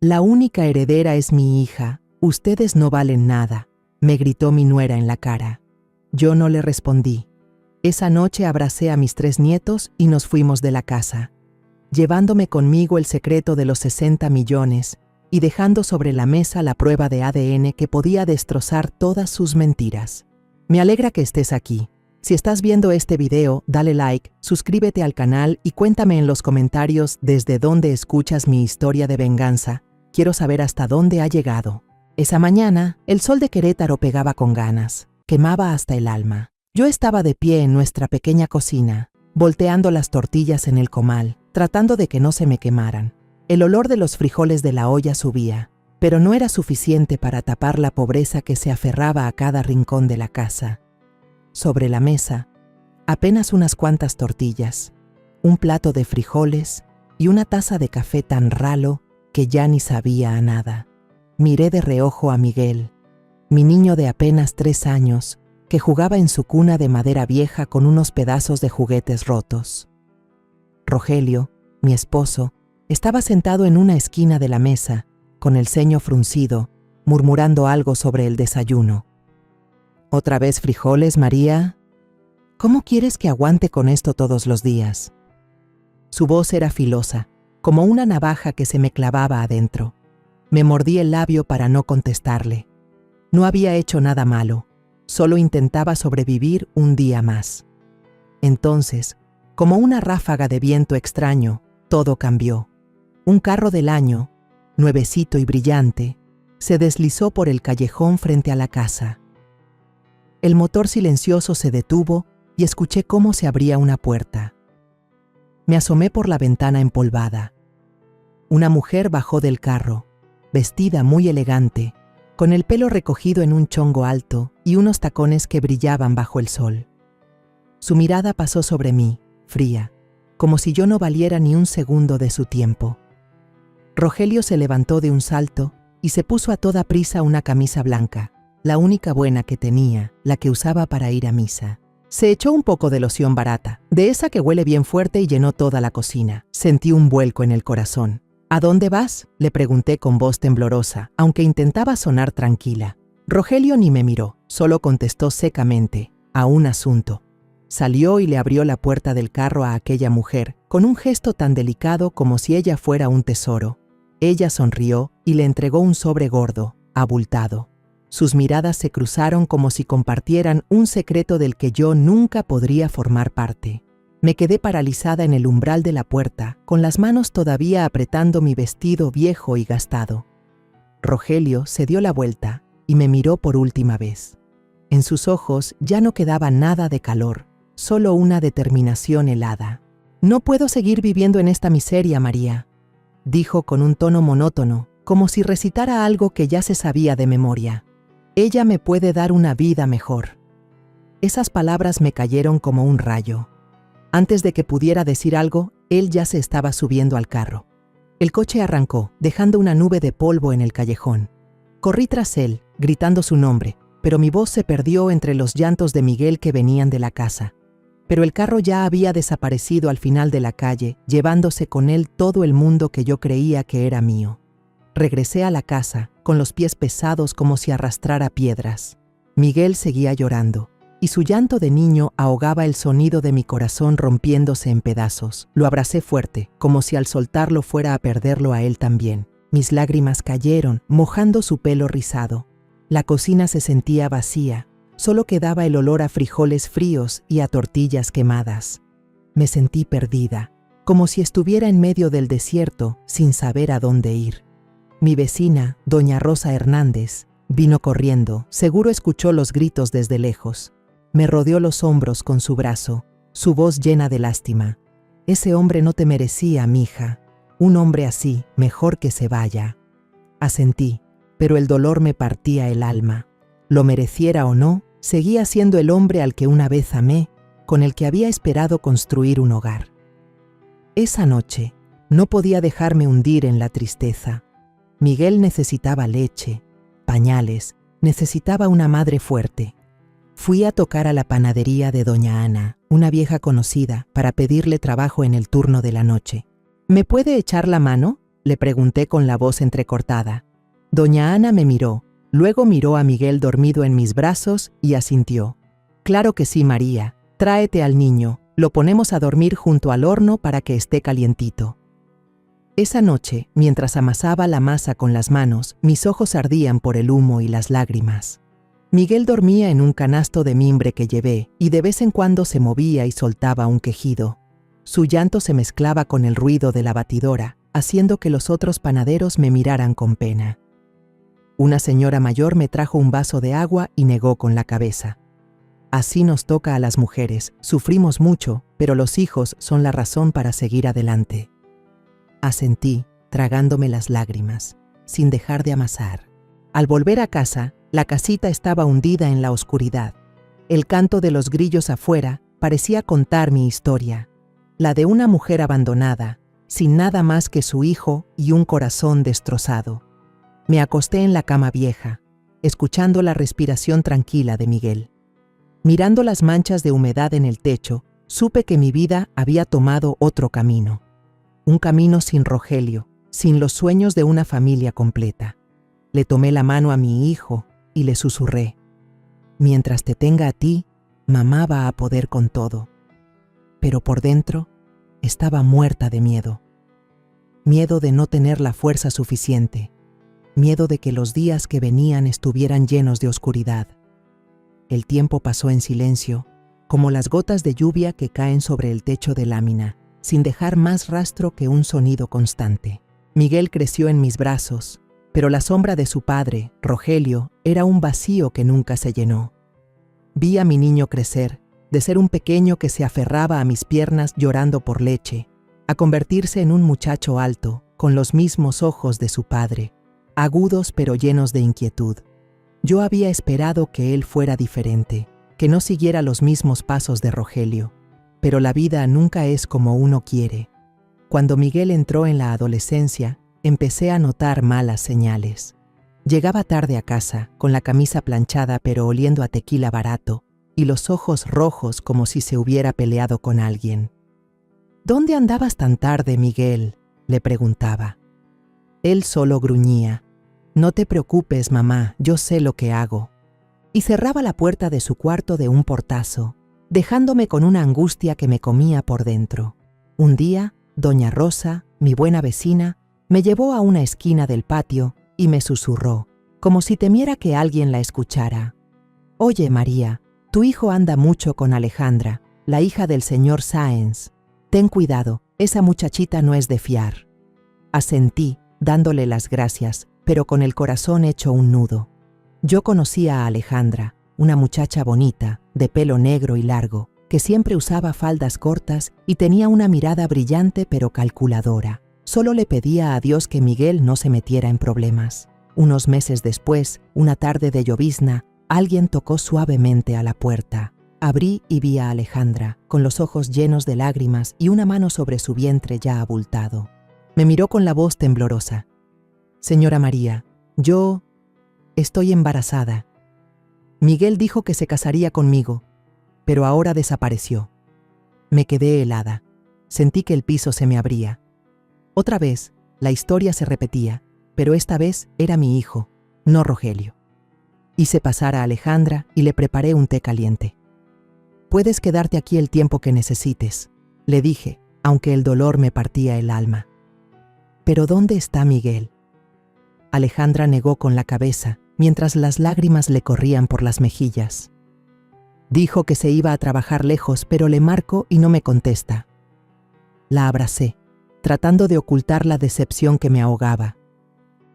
La única heredera es mi hija, ustedes no valen nada, me gritó mi nuera en la cara. Yo no le respondí. Esa noche abracé a mis 3 nietos y nos fuimos de la casa, llevándome conmigo el secreto de los 60 millones y dejando sobre la mesa la prueba de ADN que podía destrozar todas sus mentiras. Me alegra que estés aquí. Si estás viendo este video, dale like, suscríbete al canal y cuéntame en los comentarios desde dónde escuchas mi historia de venganza. Quiero saber hasta dónde ha llegado. Esa mañana, el sol de Querétaro pegaba con ganas, quemaba hasta el alma. Yo estaba de pie en nuestra pequeña cocina, volteando las tortillas en el comal, tratando de que no se me quemaran. El olor de los frijoles de la olla subía, pero no era suficiente para tapar la pobreza que se aferraba a cada rincón de la casa. Sobre la mesa, apenas unas cuantas tortillas, un plato de frijoles y una taza de café tan ralo que ya ni sabía a nada. Miré de reojo a Miguel, mi niño de apenas 3 años, que jugaba en su cuna de madera vieja con unos pedazos de juguetes rotos. Rogelio, mi esposo, estaba sentado en una esquina de la mesa, con el ceño fruncido, murmurando algo sobre el desayuno. ¿Otra vez frijoles, María? ¿Cómo quieres que aguante con esto todos los días? Su voz era filosa, como una navaja que se me clavaba adentro. Me mordí el labio para no contestarle. No había hecho nada malo, solo intentaba sobrevivir un día más. Entonces, como una ráfaga de viento extraño, todo cambió. Un carro del año, nuevecito y brillante, se deslizó por el callejón frente a la casa. El motor silencioso se detuvo y escuché cómo se abría una puerta. Me asomé por la ventana empolvada. Una mujer bajó del carro, vestida muy elegante, con el pelo recogido en un chongo alto y unos tacones que brillaban bajo el sol. Su mirada pasó sobre mí, fría, como si yo no valiera ni un segundo de su tiempo. Rogelio se levantó de un salto y se puso a toda prisa una camisa blanca, la única buena que tenía, la que usaba para ir a misa. Se echó un poco de loción barata, de esa que huele bien fuerte y llenó toda la cocina. Sentí un vuelco en el corazón. ¿A dónde vas?, le pregunté con voz temblorosa, aunque intentaba sonar tranquila. Rogelio ni me miró, solo contestó secamente, a un asunto. Salió y le abrió la puerta del carro a aquella mujer, con un gesto tan delicado como si ella fuera un tesoro. Ella sonrió y le entregó un sobre gordo, abultado. Sus miradas se cruzaron como si compartieran un secreto del que yo nunca podría formar parte. Me quedé paralizada en el umbral de la puerta, con las manos todavía apretando mi vestido viejo y gastado. Rogelio se dio la vuelta y me miró por última vez. En sus ojos ya no quedaba nada de calor, solo una determinación helada. «No puedo seguir viviendo en esta miseria, María», dijo con un tono monótono, como si recitara algo que ya se sabía de memoria. «Ella me puede dar una vida mejor». Esas palabras me cayeron como un rayo. Antes de que pudiera decir algo, él ya se estaba subiendo al carro. El coche arrancó, dejando una nube de polvo en el callejón. Corrí tras él, gritando su nombre, pero mi voz se perdió entre los llantos de Miguel que venían de la casa. Pero el carro ya había desaparecido al final de la calle, llevándose con él todo el mundo que yo creía que era mío. Regresé a la casa, con los pies pesados como si arrastrara piedras. Miguel seguía llorando, y su llanto de niño ahogaba el sonido de mi corazón rompiéndose en pedazos. Lo abracé fuerte, como si al soltarlo fuera a perderlo a él también. Mis lágrimas cayeron, mojando su pelo rizado. La cocina se sentía vacía, solo quedaba el olor a frijoles fríos y a tortillas quemadas. Me sentí perdida, como si estuviera en medio del desierto, sin saber a dónde ir. Mi vecina, doña Rosa Hernández, vino corriendo, seguro escuchó los gritos desde lejos. Me rodeó los hombros con su brazo, su voz llena de lástima. «Ese hombre no te merecía, mija. Un hombre así, mejor que se vaya». Asentí, pero el dolor me partía el alma. Lo mereciera o no, seguía siendo el hombre al que una vez amé, con el que había esperado construir un hogar. Esa noche, no podía dejarme hundir en la tristeza. Miguel necesitaba leche, pañales, necesitaba una madre fuerte. Fui a tocar a la panadería de doña Ana, una vieja conocida, para pedirle trabajo en el turno de la noche. «¿Me puede echar la mano?», Le pregunté con la voz entrecortada. Doña Ana me miró, luego miró a Miguel dormido en mis brazos y asintió. Claro que sí, María. Tráete al niño, lo ponemos a dormir junto al horno para que esté calientito. Esa noche, mientras amasaba la masa con las manos, mis ojos ardían por el humo y las lágrimas. Miguel dormía en un canasto de mimbre que llevé y de vez en cuando se movía y soltaba un quejido. Su llanto se mezclaba con el ruido de la batidora, haciendo que los otros panaderos me miraran con pena. Una señora mayor me trajo un vaso de agua y negó con la cabeza. Así nos toca a las mujeres, sufrimos mucho, pero los hijos son la razón para seguir adelante. Asentí, tragándome las lágrimas, sin dejar de amasar. Al volver a casa, la casita estaba hundida en la oscuridad. El canto de los grillos afuera parecía contar mi historia, la de una mujer abandonada, sin nada más que su hijo y un corazón destrozado. Me acosté en la cama vieja, escuchando la respiración tranquila de Miguel. Mirando las manchas de humedad en el techo, supe que mi vida había tomado otro camino. Un camino sin Rogelio, sin los sueños de una familia completa. Le tomé la mano a mi hijo y le susurré: mientras te tenga a ti, mamá va a poder con todo. Pero por dentro estaba muerta de miedo. Miedo de no tener la fuerza suficiente. Miedo de que los días que venían estuvieran llenos de oscuridad. El tiempo pasó en silencio, como las gotas de lluvia que caen sobre el techo de lámina, sin dejar más rastro que un sonido constante. Miguel creció en mis brazos, pero la sombra de su padre, Rogelio, era un vacío que nunca se llenó. Vi a mi niño crecer, de ser un pequeño que se aferraba a mis piernas llorando por leche, a convertirse en un muchacho alto, con los mismos ojos de su padre, agudos pero llenos de inquietud. Yo había esperado que él fuera diferente, que no siguiera los mismos pasos de Rogelio, pero la vida nunca es como uno quiere. Cuando Miguel entró en la adolescencia, empecé a notar malas señales. Llegaba tarde a casa, con la camisa planchada pero oliendo a tequila barato, y los ojos rojos como si se hubiera peleado con alguien. ¿Dónde andabas tan tarde, Miguel?, le preguntaba. Él solo gruñía. No te preocupes, mamá, yo sé lo que hago. Y cerraba la puerta de su cuarto de un portazo, dejándome con una angustia que me comía por dentro. Un día, doña Rosa, mi buena vecina, me llevó a una esquina del patio y me susurró, como si temiera que alguien la escuchara. Oye, María, tu hijo anda mucho con Alejandra, la hija del señor Sáenz. Ten cuidado, esa muchachita no es de fiar. Asentí, dándole las gracias, pero con el corazón hecho un nudo. Yo conocía a Alejandra, una muchacha bonita, de pelo negro y largo, que siempre usaba faldas cortas y tenía una mirada brillante pero calculadora. Solo le pedía a Dios que Miguel no se metiera en problemas. Unos meses después, una tarde de llovizna, alguien tocó suavemente a la puerta. Abrí y vi a Alejandra, con los ojos llenos de lágrimas y una mano sobre su vientre ya abultado. Me miró con la voz temblorosa. Señora María, yo estoy embarazada. Miguel dijo que se casaría conmigo, pero ahora desapareció. Me quedé helada. Sentí que el piso se me abría. Otra vez, la historia se repetía, pero esta vez era mi hijo, no Rogelio. Hice pasar a Alejandra y le preparé un té caliente. Puedes quedarte aquí el tiempo que necesites, le dije, aunque el dolor me partía el alma. ¿Pero dónde está Miguel? Alejandra negó con la cabeza, mientras las lágrimas le corrían por las mejillas. Dijo que se iba a trabajar lejos, pero le marco y no me contesta. La abracé, tratando de ocultar la decepción que me ahogaba.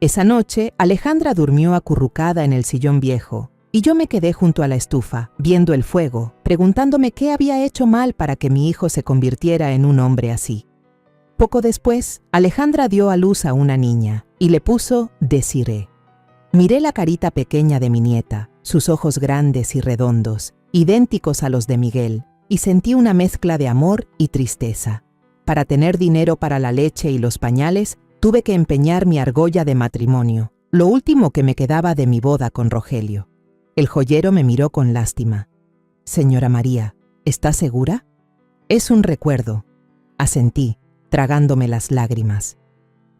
Esa noche, Alejandra durmió acurrucada en el sillón viejo, y yo me quedé junto a la estufa, viendo el fuego, preguntándome qué había hecho mal para que mi hijo se convirtiera en un hombre así. Poco después, Alejandra dio a luz a una niña, y le puso Desiree. Miré la carita pequeña de mi nieta, sus ojos grandes y redondos, idénticos a los de Miguel, y sentí una mezcla de amor y tristeza. Para tener dinero para la leche y los pañales, tuve que empeñar mi argolla de matrimonio, lo último que me quedaba de mi boda con Rogelio. El joyero me miró con lástima. Señora María, ¿está segura? Es un recuerdo. Asentí, tragándome las lágrimas.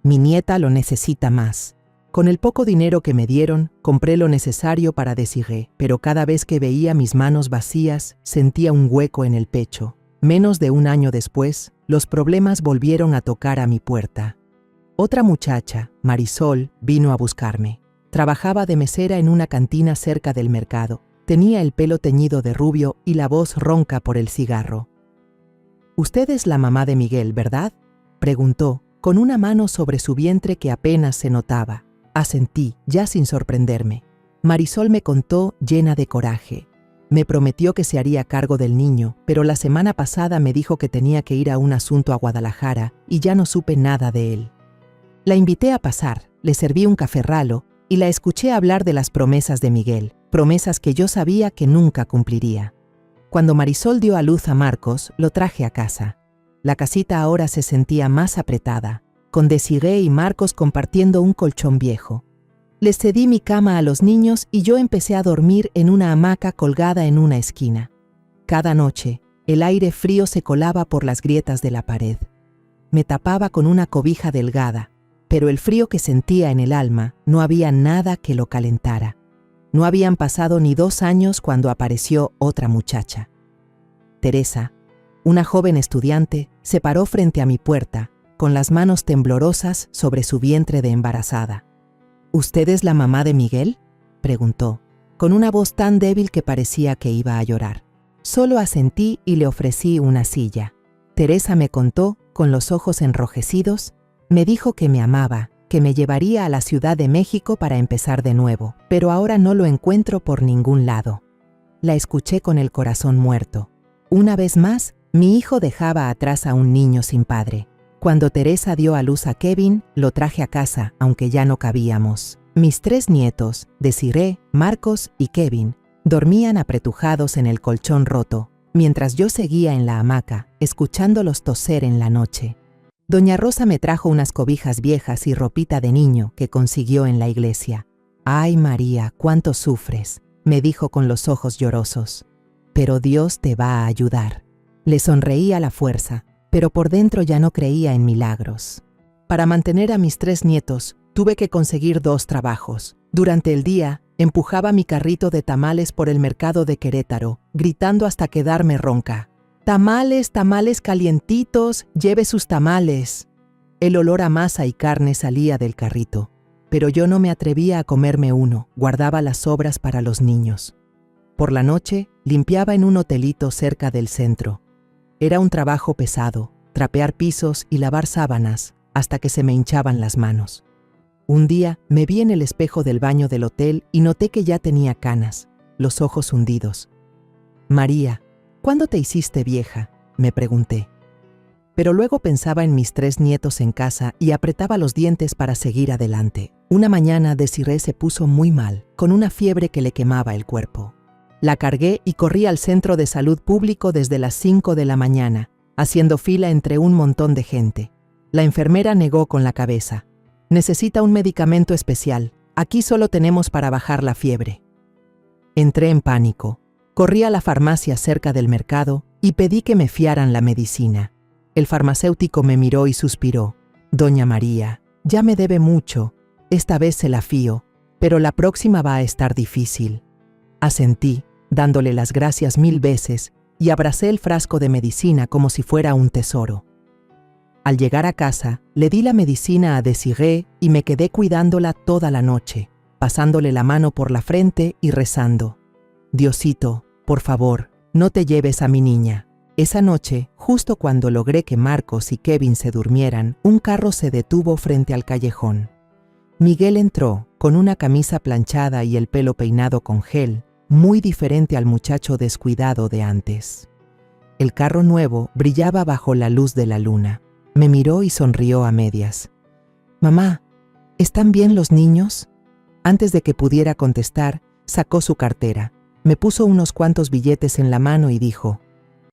Mi nieta lo necesita más. Con el poco dinero que me dieron, compré lo necesario para Desirée, pero cada vez que veía mis manos vacías, sentía un hueco en el pecho. Menos de un año después, los problemas volvieron a tocar a mi puerta. Otra muchacha, Marisol, vino a buscarme. Trabajaba de mesera en una cantina cerca del mercado. Tenía el pelo teñido de rubio y la voz ronca por el cigarro. «Usted es la mamá de Miguel, ¿verdad?», preguntó, con una mano sobre su vientre que apenas se notaba. Asentí, ya sin sorprenderme. Marisol me contó llena de coraje. Me prometió que se haría cargo del niño, pero la semana pasada me dijo que tenía que ir a un asunto a Guadalajara y ya no supe nada de él. La invité a pasar, le serví un café ralo y la escuché hablar de las promesas de Miguel, promesas que yo sabía que nunca cumpliría. Cuando Marisol dio a luz a Marcos, lo traje a casa. La casita ahora se sentía más apretada, con Desirée y Marcos compartiendo un colchón viejo. Les cedí mi cama a los niños y yo empecé a dormir en una hamaca colgada en una esquina. Cada noche, el aire frío se colaba por las grietas de la pared. Me tapaba con una cobija delgada, pero el frío que sentía en el alma no había nada que lo calentara. No habían pasado ni 2 años cuando apareció otra muchacha. Teresa, una joven estudiante, se paró frente a mi puerta, con las manos temblorosas sobre su vientre de embarazada. «¿Usted es la mamá de Miguel?», preguntó, con una voz tan débil que parecía que iba a llorar. Solo asentí y le ofrecí una silla. Teresa me contó, con los ojos enrojecidos, me dijo que me amaba, que me llevaría a la Ciudad de México para empezar de nuevo, pero ahora no lo encuentro por ningún lado. La escuché con el corazón muerto. Una vez más, mi hijo dejaba atrás a un niño sin padre. Cuando Teresa dio a luz a Kevin, lo traje a casa, aunque ya no cabíamos. Mis 3 nietos, Desirée, Marcos y Kevin, dormían apretujados en el colchón roto, mientras yo seguía en la hamaca, escuchándolos toser en la noche. Doña Rosa me trajo unas cobijas viejas y ropita de niño que consiguió en la iglesia. «Ay, María, cuánto sufres», me dijo con los ojos llorosos. «Pero Dios te va a ayudar». Le sonreí a la fuerza, pero por dentro ya no creía en milagros. Para mantener a mis 3 nietos, tuve que conseguir 2 trabajos. Durante el día, empujaba mi carrito de tamales por el mercado de Querétaro, gritando hasta quedarme ronca. «Tamales, tamales calientitos, lleve sus tamales». El olor a masa y carne salía del carrito, pero yo no me atrevía a comerme uno, guardaba las sobras para los niños. Por la noche, limpiaba en un hotelito cerca del centro. Era un trabajo pesado, trapear pisos y lavar sábanas, hasta que se me hinchaban las manos. Un día, me vi en el espejo del baño del hotel y noté que ya tenía canas, los ojos hundidos. «María, ¿cuándo te hiciste vieja?», me pregunté. Pero luego pensaba en mis 3 nietos en casa y apretaba los dientes para seguir adelante. Una mañana Desirée se puso muy mal, con una fiebre que le quemaba el cuerpo. La cargué y corrí al centro de salud público desde las 5 de la mañana, haciendo fila entre un montón de gente. La enfermera negó con la cabeza. «Necesita un medicamento especial. Aquí solo tenemos para bajar la fiebre». Entré en pánico. Corrí a la farmacia cerca del mercado y pedí que me fiaran la medicina. El farmacéutico me miró y suspiró. «Doña María, ya me debe mucho. Esta vez se la fío, pero la próxima va a estar difícil». Asentí, dándole las gracias 1000 veces, y abracé el frasco de medicina como si fuera un tesoro. Al llegar a casa, le di la medicina a Desirée y me quedé cuidándola toda la noche, pasándole la mano por la frente y rezando. «Diosito, por favor, no te lleves a mi niña». Esa noche, justo cuando logré que Marcos y Kevin se durmieran, un carro se detuvo frente al callejón. Miguel entró, con una camisa planchada y el pelo peinado con gel, muy diferente al muchacho descuidado de antes. El carro nuevo brillaba bajo la luz de la luna. Me miró y sonrió a medias. «Mamá, ¿están bien los niños?». Antes de que pudiera contestar, sacó su cartera, me puso unos cuantos billetes en la mano y dijo: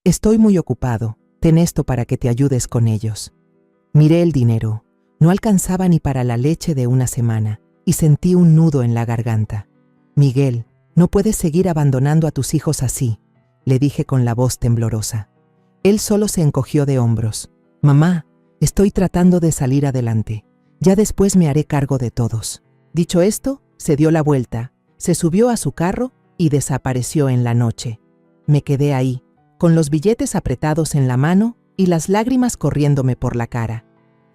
«Estoy muy ocupado, ten esto para que te ayudes con ellos». Miré el dinero, no alcanzaba ni para la leche de una semana, y sentí un nudo en la garganta. «Miguel, no puedes seguir abandonando a tus hijos así», le dije con la voz temblorosa. Él solo se encogió de hombros. «Mamá, estoy tratando de salir adelante. Ya después me haré cargo de todos. Dicho esto, se dio la vuelta, se subió a su carro y desapareció en la noche. Me quedé ahí, con los billetes apretados en la mano y las lágrimas corriéndome por la cara.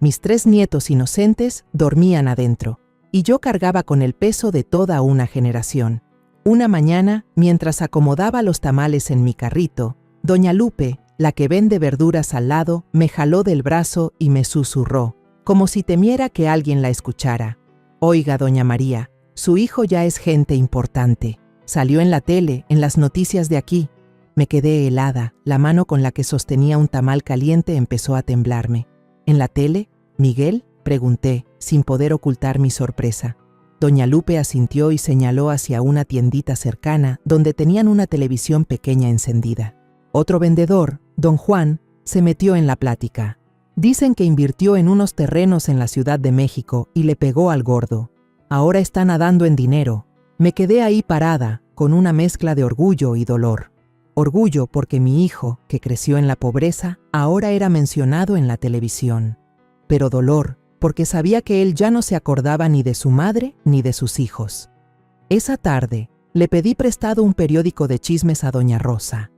Mis 3 nietos inocentes dormían adentro, y yo cargaba con el peso de toda una generación. Una mañana, mientras acomodaba los tamales en mi carrito, doña Lupe, la que vende verduras al lado, me jaló del brazo y me susurró, como si temiera que alguien la escuchara. Oiga, doña María, su hijo ya es gente importante. Salió en la tele, en las noticias de aquí. Me quedé helada, la mano con la que sostenía un tamal caliente empezó a temblarme. ¿En la tele? ¿Miguel?, pregunté, sin poder ocultar mi sorpresa. Doña Lupe asintió y señaló hacia una tiendita cercana donde tenían una televisión pequeña encendida. Otro vendedor, don Juan, se metió en la plática. Dicen que invirtió en unos terrenos en la Ciudad de México y le pegó al gordo. Ahora está nadando en dinero. Me quedé ahí parada, con una mezcla de orgullo y dolor. Orgullo porque mi hijo, que creció en la pobreza, ahora era mencionado en la televisión. Pero dolor porque sabía que él ya no se acordaba ni de su madre ni de sus hijos. Esa tarde, le pedí prestado un periódico de chismes a doña Rosa.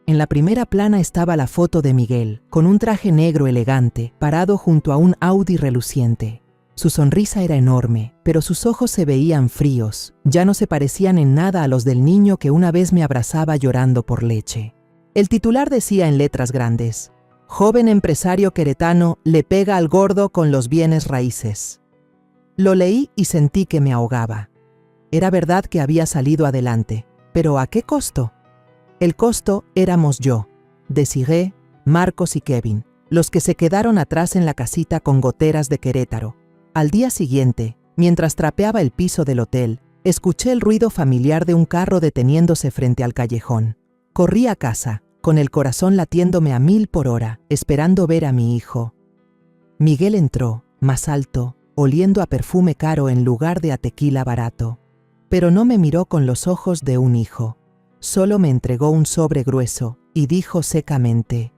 En la primera plana estaba la foto de Miguel, con un traje negro elegante, parado junto a un Audi reluciente. Su sonrisa era enorme, pero sus ojos se veían fríos, ya no se parecían en nada a los del niño que una vez me abrazaba llorando por leche. El titular decía en letras grandes: «Joven empresario queretano le pega al gordo con los bienes raíces». Lo leí y sentí que me ahogaba. Era verdad que había salido adelante, pero ¿a qué costo? El costo éramos yo, Desiree, Marcos y Kevin, los que se quedaron atrás en la casita con goteras de Querétaro. Al día siguiente, mientras trapeaba el piso del hotel, escuché el ruido familiar de un carro deteniéndose frente al callejón. Corrí a casa, con el corazón latiéndome a 1000 por hora, esperando ver a mi hijo. Miguel entró, más alto, oliendo a perfume caro en lugar de a tequila barato. Pero no me miró con los ojos de un hijo. Solo me entregó un sobre grueso y dijo secamente: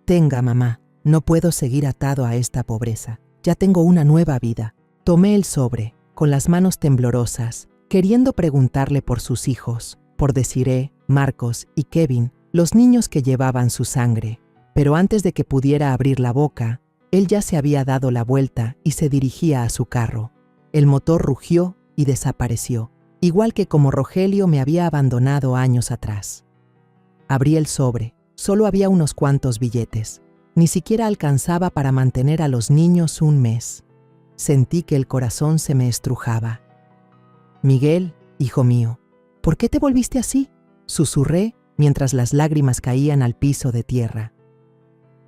«Tenga, mamá, no puedo seguir atado a esta pobreza. Ya tengo una nueva vida». Tomé el sobre, con las manos temblorosas, queriendo preguntarle por sus hijos, por Desiree, Marcos y Kevin, los niños que llevaban su sangre. Pero antes de que pudiera abrir la boca, él ya se había dado la vuelta y se dirigía a su carro. El motor rugió y desapareció, igual que como Rogelio me había abandonado años atrás. Abrí el sobre, solo había unos cuantos billetes. Ni siquiera alcanzaba para mantener a los niños un mes. Sentí que el corazón se me estrujaba. «Miguel, hijo mío, ¿por qué te volviste así?», susurré mientras las lágrimas caían al piso de tierra.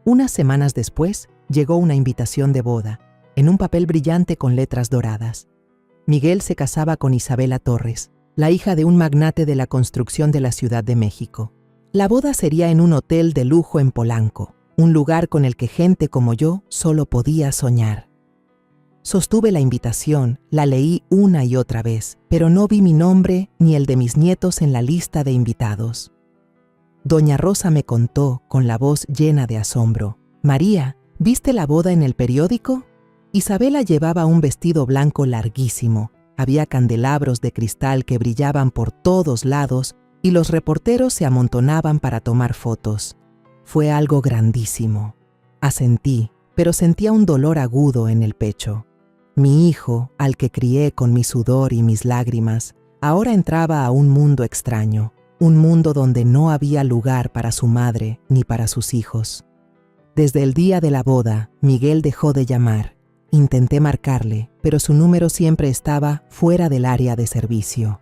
Unas semanas después, llegó una invitación de boda, en un papel brillante con letras doradas. Miguel se casaba con Isabela Torres, la hija de un magnate de la construcción de la Ciudad de México. La boda sería en un hotel de lujo en Polanco, un lugar con el que gente como yo solo podía soñar. Sostuve la invitación, la leí una y otra vez, pero no vi mi nombre ni el de mis nietos en la lista de invitados. Doña Rosa me contó, con la voz llena de asombro: «María, ¿viste la boda en el periódico?». Isabela llevaba un vestido blanco larguísimo, había candelabros de cristal que brillaban por todos lados y los reporteros se amontonaban para tomar fotos. Fue algo grandísimo. Asentí, pero sentía un dolor agudo en el pecho. Mi hijo, al que crié con mi sudor y mis lágrimas, ahora entraba a un mundo extraño, un mundo donde no había lugar para su madre ni para sus hijos. Desde el día de la boda, Miguel dejó de llamar. Intenté marcarle, pero su número siempre estaba fuera del área de servicio.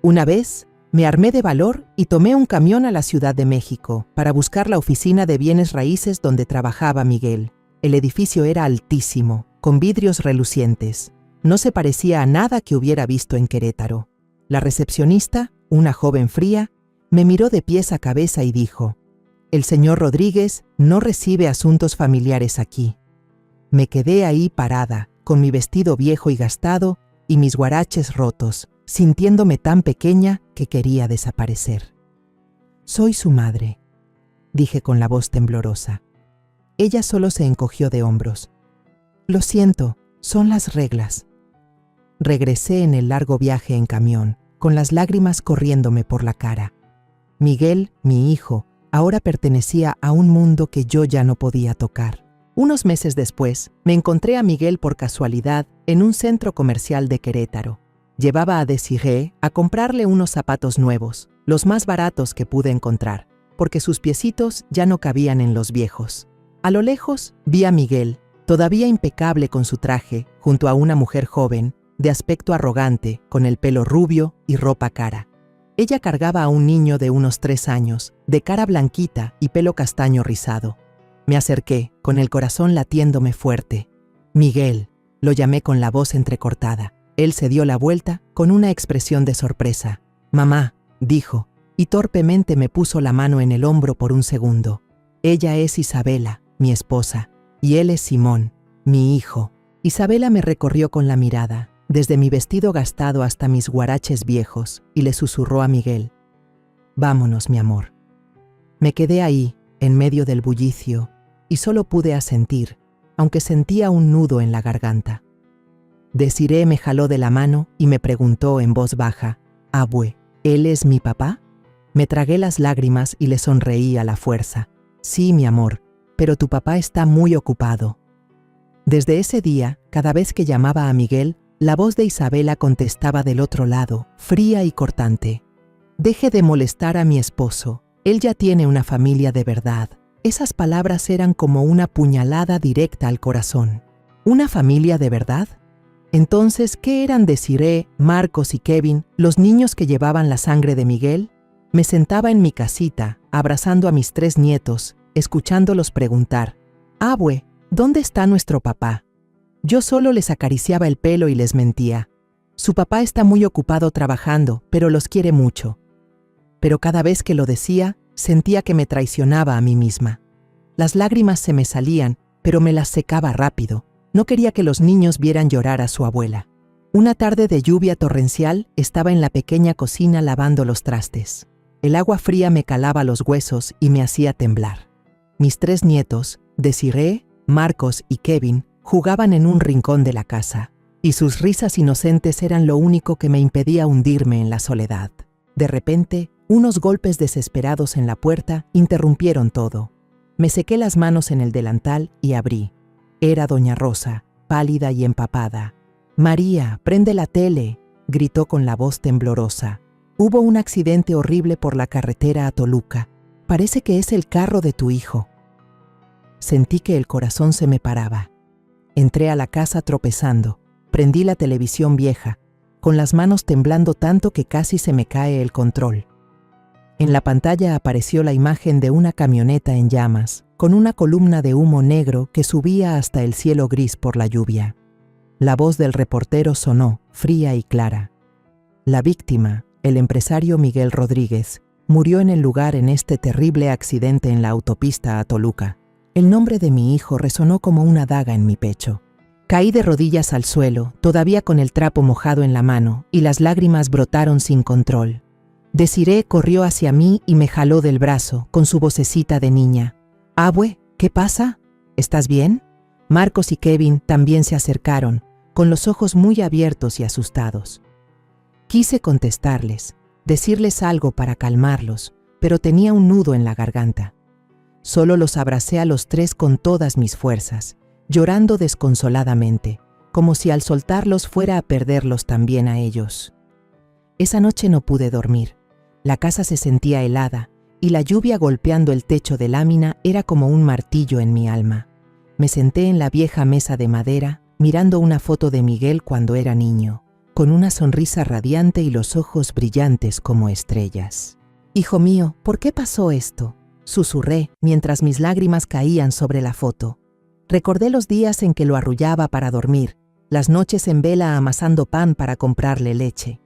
Una vez, me armé de valor y tomé un camión a la Ciudad de México para buscar la oficina de bienes raíces donde trabajaba Miguel. El edificio era altísimo, con vidrios relucientes. No se parecía a nada que hubiera visto en Querétaro. La recepcionista, una joven fría, me miró de pies a cabeza y dijo: «El señor Rodríguez no recibe asuntos familiares aquí». Me quedé ahí parada, con mi vestido viejo y gastado y mis huaraches rotos, sintiéndome tan pequeña que quería desaparecer. «Soy su madre», dije con la voz temblorosa. Ella solo se encogió de hombros. «Lo siento, Son las reglas. Regresé en el largo viaje en camión, con las lágrimas corriéndome por la cara. Miguel, mi hijo, ahora pertenecía a un mundo que yo ya no podía tocar. Unos meses después, me encontré a Miguel por casualidad en un centro comercial de Querétaro. Llevaba a Desirée a comprarle unos zapatos nuevos, los más baratos que pude encontrar, porque sus piecitos ya no cabían en los viejos. A lo lejos vi a Miguel, todavía impecable con su traje, junto a una mujer joven, de aspecto arrogante, con el pelo rubio y ropa cara. Ella cargaba a un niño de unos 3 años, de cara blanquita y pelo castaño rizado. Me acerqué, con el corazón latiéndome fuerte. «Miguel», lo llamé con la voz entrecortada. Él se dio la vuelta con una expresión de sorpresa. «Mamá», dijo, y torpemente me puso la mano en el hombro por un segundo. «Ella es Isabela, mi esposa, y él es Simón, mi hijo». Isabela me recorrió con la mirada, desde mi vestido gastado hasta mis guaraches viejos, y le susurró a Miguel: «Vámonos, mi amor». Me quedé ahí, en medio del bullicio, y solo pude asentir, aunque sentía un nudo en la garganta. Desirée me jaló de la mano y me preguntó en voz baja: «Abue, ¿él es mi papá?». Me tragué las lágrimas y le sonreí a la fuerza. «Sí, mi amor, pero tu papá está muy ocupado». Desde ese día, cada vez que llamaba a Miguel, la voz de Isabela contestaba del otro lado, fría y cortante: «Deje de molestar a mi esposo, él ya tiene una familia de verdad». Esas palabras eran como una puñalada directa al corazón. ¿Una familia de verdad? Entonces, ¿qué eran Desirée, Marcos y Kevin, los niños que llevaban la sangre de Miguel? Me sentaba en mi casita, abrazando a mis 3 nietos, escuchándolos preguntar: «Abue, ¿dónde está nuestro papá?». Yo solo les acariciaba el pelo y les mentía: «Su papá está muy ocupado trabajando, pero los quiere mucho». Pero cada vez que lo decía, sentía que me traicionaba a mí misma. Las lágrimas se me salían, pero me las secaba rápido. No quería que los niños vieran llorar a su abuela. Una tarde de lluvia torrencial, estaba en la pequeña cocina lavando los trastes. El agua fría me calaba los huesos y me hacía temblar. Mis 3 nietos, Desirée, Marcos y Kevin, jugaban en un rincón de la casa, y sus risas inocentes eran lo único que me impedía hundirme en la soledad. De repente, unos golpes desesperados en la puerta interrumpieron todo. Me sequé las manos en el delantal y abrí. Era doña Rosa, pálida y empapada. «María, prende la tele», gritó con la voz temblorosa. «Hubo un accidente horrible por la carretera a Toluca. Parece que es el carro de tu hijo». Sentí que el corazón se me paraba. Entré a la casa tropezando. Prendí la televisión vieja, con las manos temblando tanto que casi se me cae el control. En la pantalla apareció la imagen de una camioneta en llamas, con una columna de humo negro que subía hasta el cielo gris por la lluvia. La voz del reportero sonó, fría y clara. La víctima, el empresario Miguel Rodríguez, murió en el lugar en este terrible accidente en la autopista a Toluca. El nombre de mi hijo resonó como una daga en mi pecho. Caí de rodillas al suelo, todavía con el trapo mojado en la mano, y las lágrimas brotaron sin control. Desirée corrió hacia mí y me jaló del brazo, con su vocecita de niña. «Abue, ¿qué pasa? ¿Estás bien?». Marcos y Kevin también se acercaron, con los ojos muy abiertos y asustados. Quise contestarles, decirles algo para calmarlos, pero tenía un nudo en la garganta. Solo los abracé a los 3 con todas mis fuerzas, llorando desconsoladamente, como si al soltarlos fuera a perderlos también a ellos. Esa noche no pude dormir. La casa se sentía helada, y la lluvia golpeando el techo de lámina era como un martillo en mi alma. Me senté en la vieja mesa de madera, mirando una foto de Miguel cuando era niño, con una sonrisa radiante y los ojos brillantes como estrellas. «Hijo mío, ¿por qué pasó esto?», susurré mientras mis lágrimas caían sobre la foto. Recordé los días en que lo arrullaba para dormir, las noches en vela amasando pan para comprarle leche.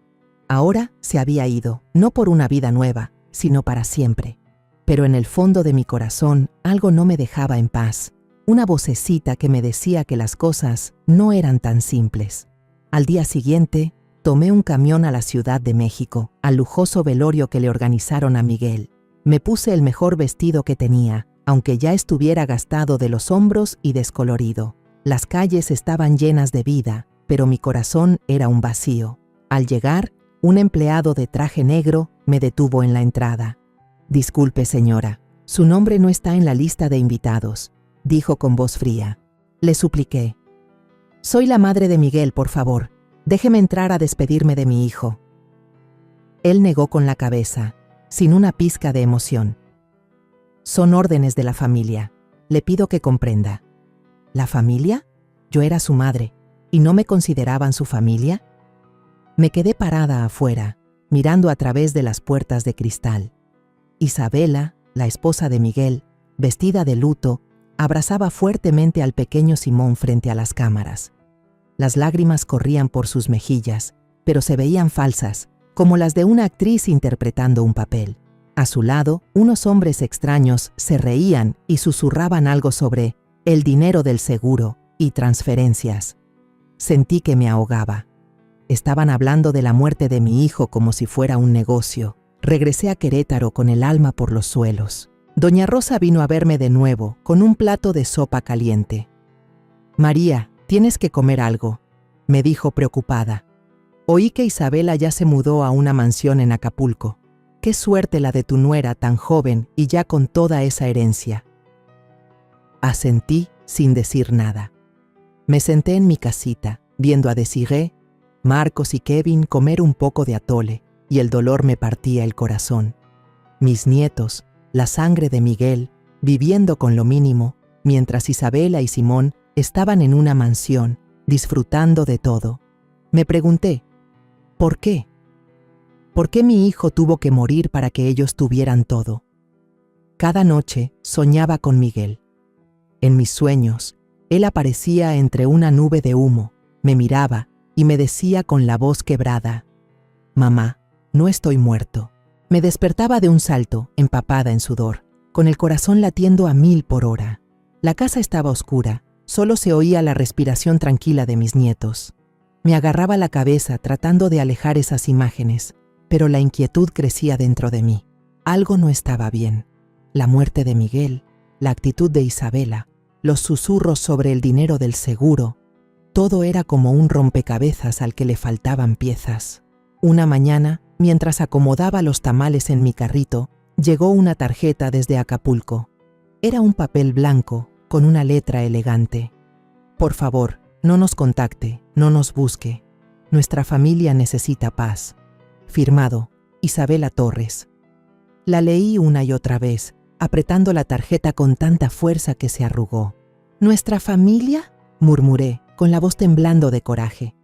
Ahora se había ido, no por una vida nueva, sino para siempre. Pero en el fondo de mi corazón algo no me dejaba en paz, una vocecita que me decía que las cosas no eran tan simples. Al día siguiente, tomé un camión a la Ciudad de México, al lujoso velorio que le organizaron a Miguel. Me puse el mejor vestido que tenía, aunque ya estuviera gastado de los hombros y descolorido. Las calles estaban llenas de vida, pero mi corazón era un vacío. Al llegar, un empleado de traje negro me detuvo en la entrada. «Disculpe, señora, su nombre no está en la lista de invitados», dijo con voz fría. Le supliqué. «Soy la madre de Miguel, por favor. Déjeme entrar a despedirme de mi hijo». Él negó con la cabeza, sin una pizca de emoción. «Son órdenes de la familia. Le pido que comprenda». ¿La familia? Yo era su madre, ¿y no me consideraban su familia? Me quedé parada afuera, mirando a través de las puertas de cristal. Isabela, la esposa de Miguel, vestida de luto, abrazaba fuertemente al pequeño Simón frente a las cámaras. Las lágrimas corrían por sus mejillas, pero se veían falsas, como las de una actriz interpretando un papel. A su lado, unos hombres extraños se reían y susurraban algo sobre el dinero del seguro y transferencias. Sentí que me ahogaba. Estaban hablando de la muerte de mi hijo como si fuera un negocio. Regresé a Querétaro con el alma por los suelos. Doña Rosa vino a verme de nuevo con un plato de sopa caliente. «María, tienes que comer algo», me dijo preocupada. «Oí que Isabela ya se mudó a una mansión en Acapulco. Qué suerte la de tu nuera tan joven y ya con toda esa herencia». Asentí sin decir nada. Me senté en mi casita, viendo a Desiree, Marcos y Kevin comer un poco de atole, y el dolor me partía el corazón. Mis nietos, la sangre de Miguel, viviendo con lo mínimo, mientras Isabela y Simón estaban en una mansión, disfrutando de todo. Me pregunté, ¿por qué? ¿Por qué mi hijo tuvo que morir para que ellos tuvieran todo? Cada noche soñaba con Miguel. En mis sueños, él aparecía entre una nube de humo, me miraba y me decía con la voz quebrada, «Mamá, no estoy muerto». Me despertaba de un salto, empapada en sudor, con el corazón latiendo a 1000 por hora. La casa estaba oscura, solo se oía la respiración tranquila de mis nietos. Me agarraba la cabeza tratando de alejar esas imágenes, pero la inquietud crecía dentro de mí. Algo no estaba bien. La muerte de Miguel, la actitud de Isabela, los susurros sobre el dinero del seguro, todo era como un rompecabezas al que le faltaban piezas. Una mañana, mientras acomodaba los tamales en mi carrito, llegó una tarjeta desde Acapulco. Era un papel blanco con una letra elegante. «Por favor, no nos contacte, no nos busque. Nuestra familia necesita paz». Firmado, Isabela Torres. La leí una y otra vez, apretando la tarjeta con tanta fuerza que se arrugó. «¿Nuestra familia?», murmuré, con la voz temblando de coraje.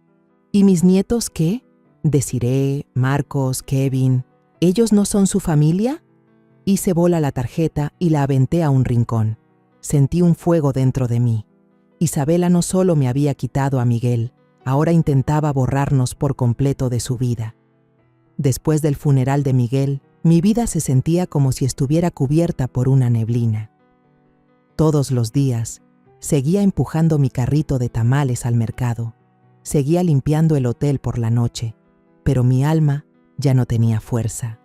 «¿Y mis nietos qué? Desiree, Marcos, Kevin, ¿ellos no son su familia?». Hice bola la tarjeta y la aventé a un rincón. Sentí un fuego dentro de mí. Isabela no solo me había quitado a Miguel, ahora intentaba borrarnos por completo de su vida. Después del funeral de Miguel, mi vida se sentía como si estuviera cubierta por una neblina. Todos los días, seguía empujando mi carrito de tamales al mercado. Seguía limpiando el hotel por la noche, pero mi alma ya no tenía fuerza.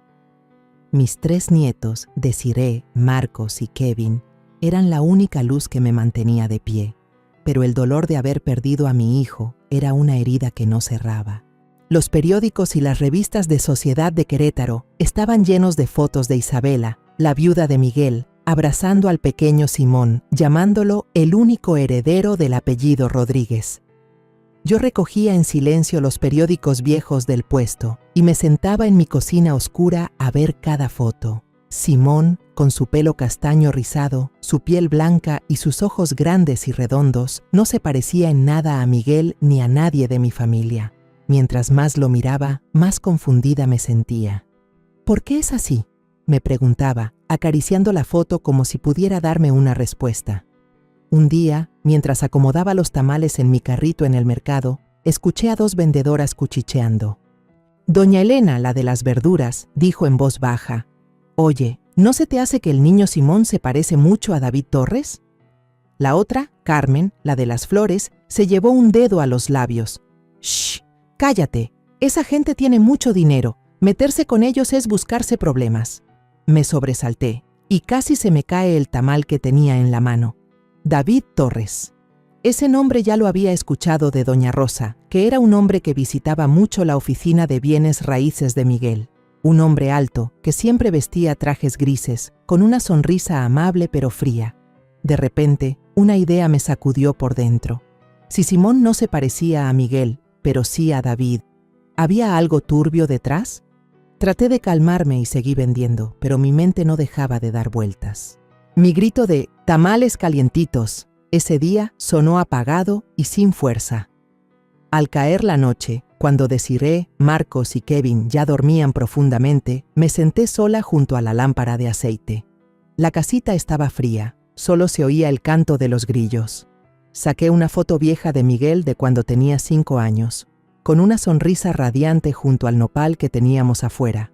Mis 3 nietos, Desiree, Marcos y Kevin, eran la única luz que me mantenía de pie, pero el dolor de haber perdido a mi hijo era una herida que no cerraba. Los periódicos y las revistas de Sociedad de Querétaro estaban llenos de fotos de Isabela, la viuda de Miguel, abrazando al pequeño Simón, llamándolo el único heredero del apellido Rodríguez. Yo recogía en silencio los periódicos viejos del puesto y me sentaba en mi cocina oscura a ver cada foto. Simón, con su pelo castaño rizado, su piel blanca y sus ojos grandes y redondos, no se parecía en nada a Miguel ni a nadie de mi familia. Mientras más lo miraba, más confundida me sentía. «¿Por qué es así?», me preguntaba, acariciando la foto como si pudiera darme una respuesta. Un día, mientras acomodaba los tamales en mi carrito en el mercado, escuché a 2 vendedoras cuchicheando. Doña Elena, la de las verduras, dijo en voz baja, «Oye, ¿no se te hace que el niño Simón se parece mucho a David Torres?». La otra, Carmen, la de las flores, se llevó un dedo a los labios. «Shh, cállate, esa gente tiene mucho dinero, meterse con ellos es buscarse problemas». Me sobresalté y casi se me cae el tamal que tenía en la mano. David Torres. Ese nombre ya lo había escuchado de doña Rosa, que era un hombre que visitaba mucho la oficina de bienes raíces de Miguel. Un hombre alto, que siempre vestía trajes grises, con una sonrisa amable pero fría. De repente, una idea me sacudió por dentro. Si Simón no se parecía a Miguel, pero sí a David, ¿había algo turbio detrás? Traté de calmarme y seguí vendiendo, pero mi mente no dejaba de dar vueltas. Mi grito de «tamales calientitos» ese día sonó apagado y sin fuerza. Al caer la noche, cuando Desiree, Marcos y Kevin ya dormían profundamente, me senté sola junto a la lámpara de aceite. La casita estaba fría, solo se oía el canto de los grillos. Saqué una foto vieja de Miguel de cuando tenía 5 años, con una sonrisa radiante junto al nopal que teníamos afuera.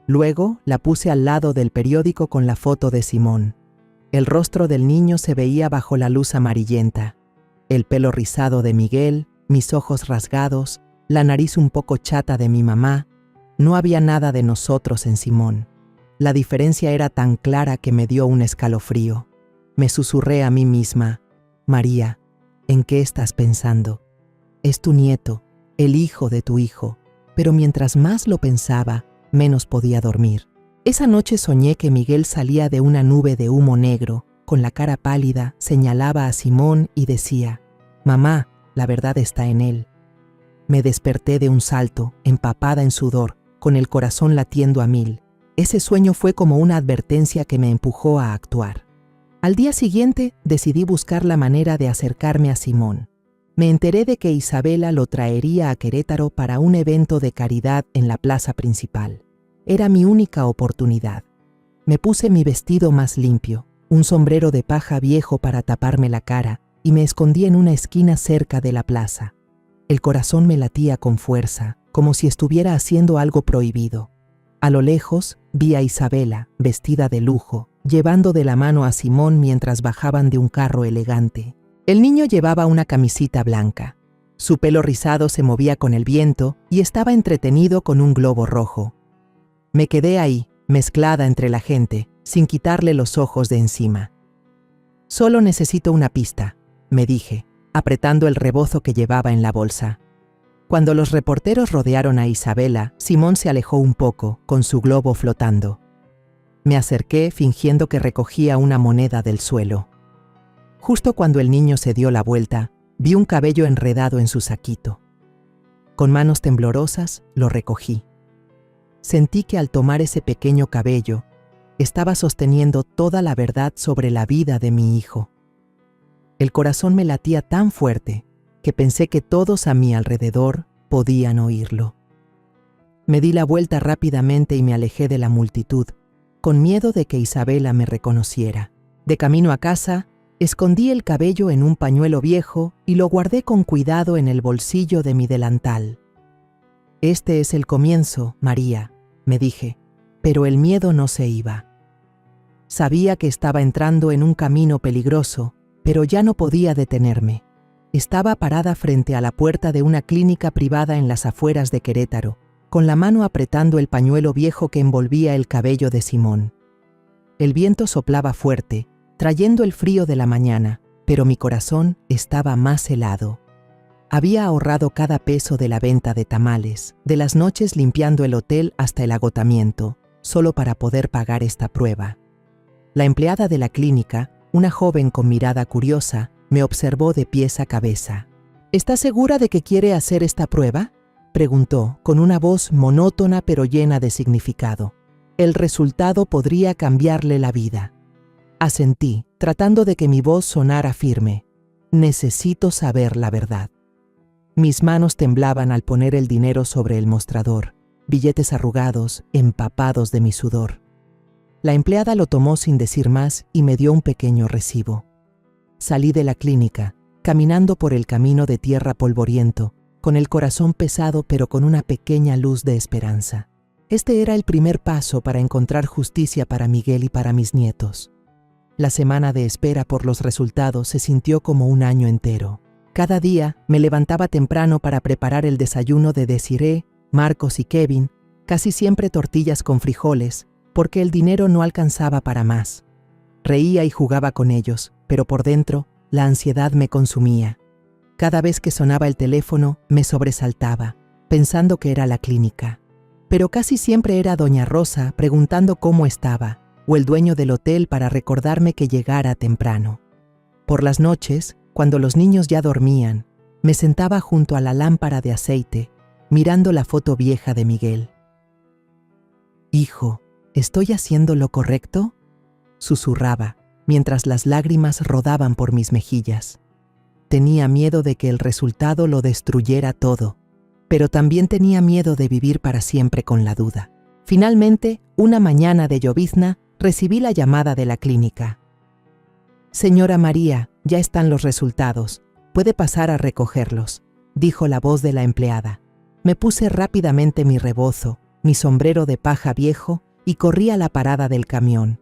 Luego la puse al lado del periódico con la foto de Simón. El rostro del niño se veía bajo la luz amarillenta. El pelo rizado de Miguel, mis ojos rasgados, la nariz un poco chata de mi mamá. No había nada de nosotros en Simón. La diferencia era tan clara que me dio un escalofrío. Me susurré a mí misma: María, ¿en qué estás pensando? Es tu nieto, el hijo de tu hijo. Pero mientras más lo pensaba, menos podía dormir. Esa noche soñé que Miguel salía de una nube de humo negro, con la cara pálida, señalaba a Simón y decía: «Mamá, la verdad está en él». Me desperté de un salto, empapada en sudor, con el corazón latiendo a 1000. Ese sueño fue como una advertencia que me empujó a actuar. Al día siguiente decidí buscar la manera de acercarme a Simón. Me enteré de que Isabela lo traería a Querétaro para un evento de caridad en la plaza principal. Era mi única oportunidad. Me puse mi vestido más limpio, un sombrero de paja viejo para taparme la cara, y me escondí en una esquina cerca de la plaza. El corazón me latía con fuerza, como si estuviera haciendo algo prohibido. A lo lejos vi a Isabela, vestida de lujo, llevando de la mano a Simón mientras bajaban de un carro elegante. El niño llevaba una camisita blanca. Su pelo rizado se movía con el viento y estaba entretenido con un globo rojo. Me quedé ahí, mezclada entre la gente, sin quitarle los ojos de encima. «Solo necesito una pista», me dije, apretando el rebozo que llevaba en la bolsa. Cuando los reporteros rodearon a Isabela, Simón se alejó un poco, con su globo flotando. Me acerqué fingiendo que recogía una moneda del suelo. Justo cuando el niño se dio la vuelta, vi un cabello enredado en su saquito. Con manos temblorosas, lo recogí. Sentí que al tomar ese pequeño cabello, estaba sosteniendo toda la verdad sobre la vida de mi hijo. El corazón me latía tan fuerte que pensé que todos a mi alrededor podían oírlo. Me di la vuelta rápidamente y me alejé de la multitud, con miedo de que Isabela me reconociera. De camino a casa, escondí el cabello en un pañuelo viejo y lo guardé con cuidado en el bolsillo de mi delantal. «Este es el comienzo, María», me dije, pero el miedo no se iba. Sabía que estaba entrando en un camino peligroso, pero ya no podía detenerme. Estaba parada frente a la puerta de una clínica privada en las afueras de Querétaro, con la mano apretando el pañuelo viejo que envolvía el cabello de Simón. El viento soplaba fuerte, trayendo el frío de la mañana, pero mi corazón estaba más helado. Había ahorrado cada peso de la venta de tamales, de las noches limpiando el hotel hasta el agotamiento, solo para poder pagar esta prueba. La empleada de la clínica, una joven con mirada curiosa, me observó de pies a cabeza. «¿Está segura de que quiere hacer esta prueba?», preguntó, con una voz monótona pero llena de significado. El resultado podría cambiarle la vida. Asentí, tratando de que mi voz sonara firme. «Necesito saber la verdad». Mis manos temblaban al poner el dinero sobre el mostrador, billetes arrugados, empapados de mi sudor. La empleada lo tomó sin decir más y me dio un pequeño recibo. Salí de la clínica, caminando por el camino de tierra polvoriento, con el corazón pesado pero con una pequeña luz de esperanza. Este era el primer paso para encontrar justicia para Miguel y para mis nietos. La semana de espera por los resultados se sintió como un año entero. Cada día me levantaba temprano para preparar el desayuno de Desiree, Marcos y Kevin, casi siempre tortillas con frijoles, porque el dinero no alcanzaba para más. Reía y jugaba con ellos, pero por dentro la ansiedad me consumía. Cada vez que sonaba el teléfono, me sobresaltaba, pensando que era la clínica. Pero casi siempre era doña Rosa preguntando cómo estaba, o el dueño del hotel para recordarme que llegara temprano. Por las noches, cuando los niños ya dormían, me sentaba junto a la lámpara de aceite, mirando la foto vieja de Miguel. «Hijo, ¿estoy haciendo lo correcto?», susurraba, mientras las lágrimas rodaban por mis mejillas. Tenía miedo de que el resultado lo destruyera todo, pero también tenía miedo de vivir para siempre con la duda. Finalmente, una mañana de llovizna, recibí la llamada de la clínica. «Señora María, ya están los resultados. Puede pasar a recogerlos», dijo la voz de la empleada. Me puse rápidamente mi rebozo, mi sombrero de paja viejo y corrí a la parada del camión.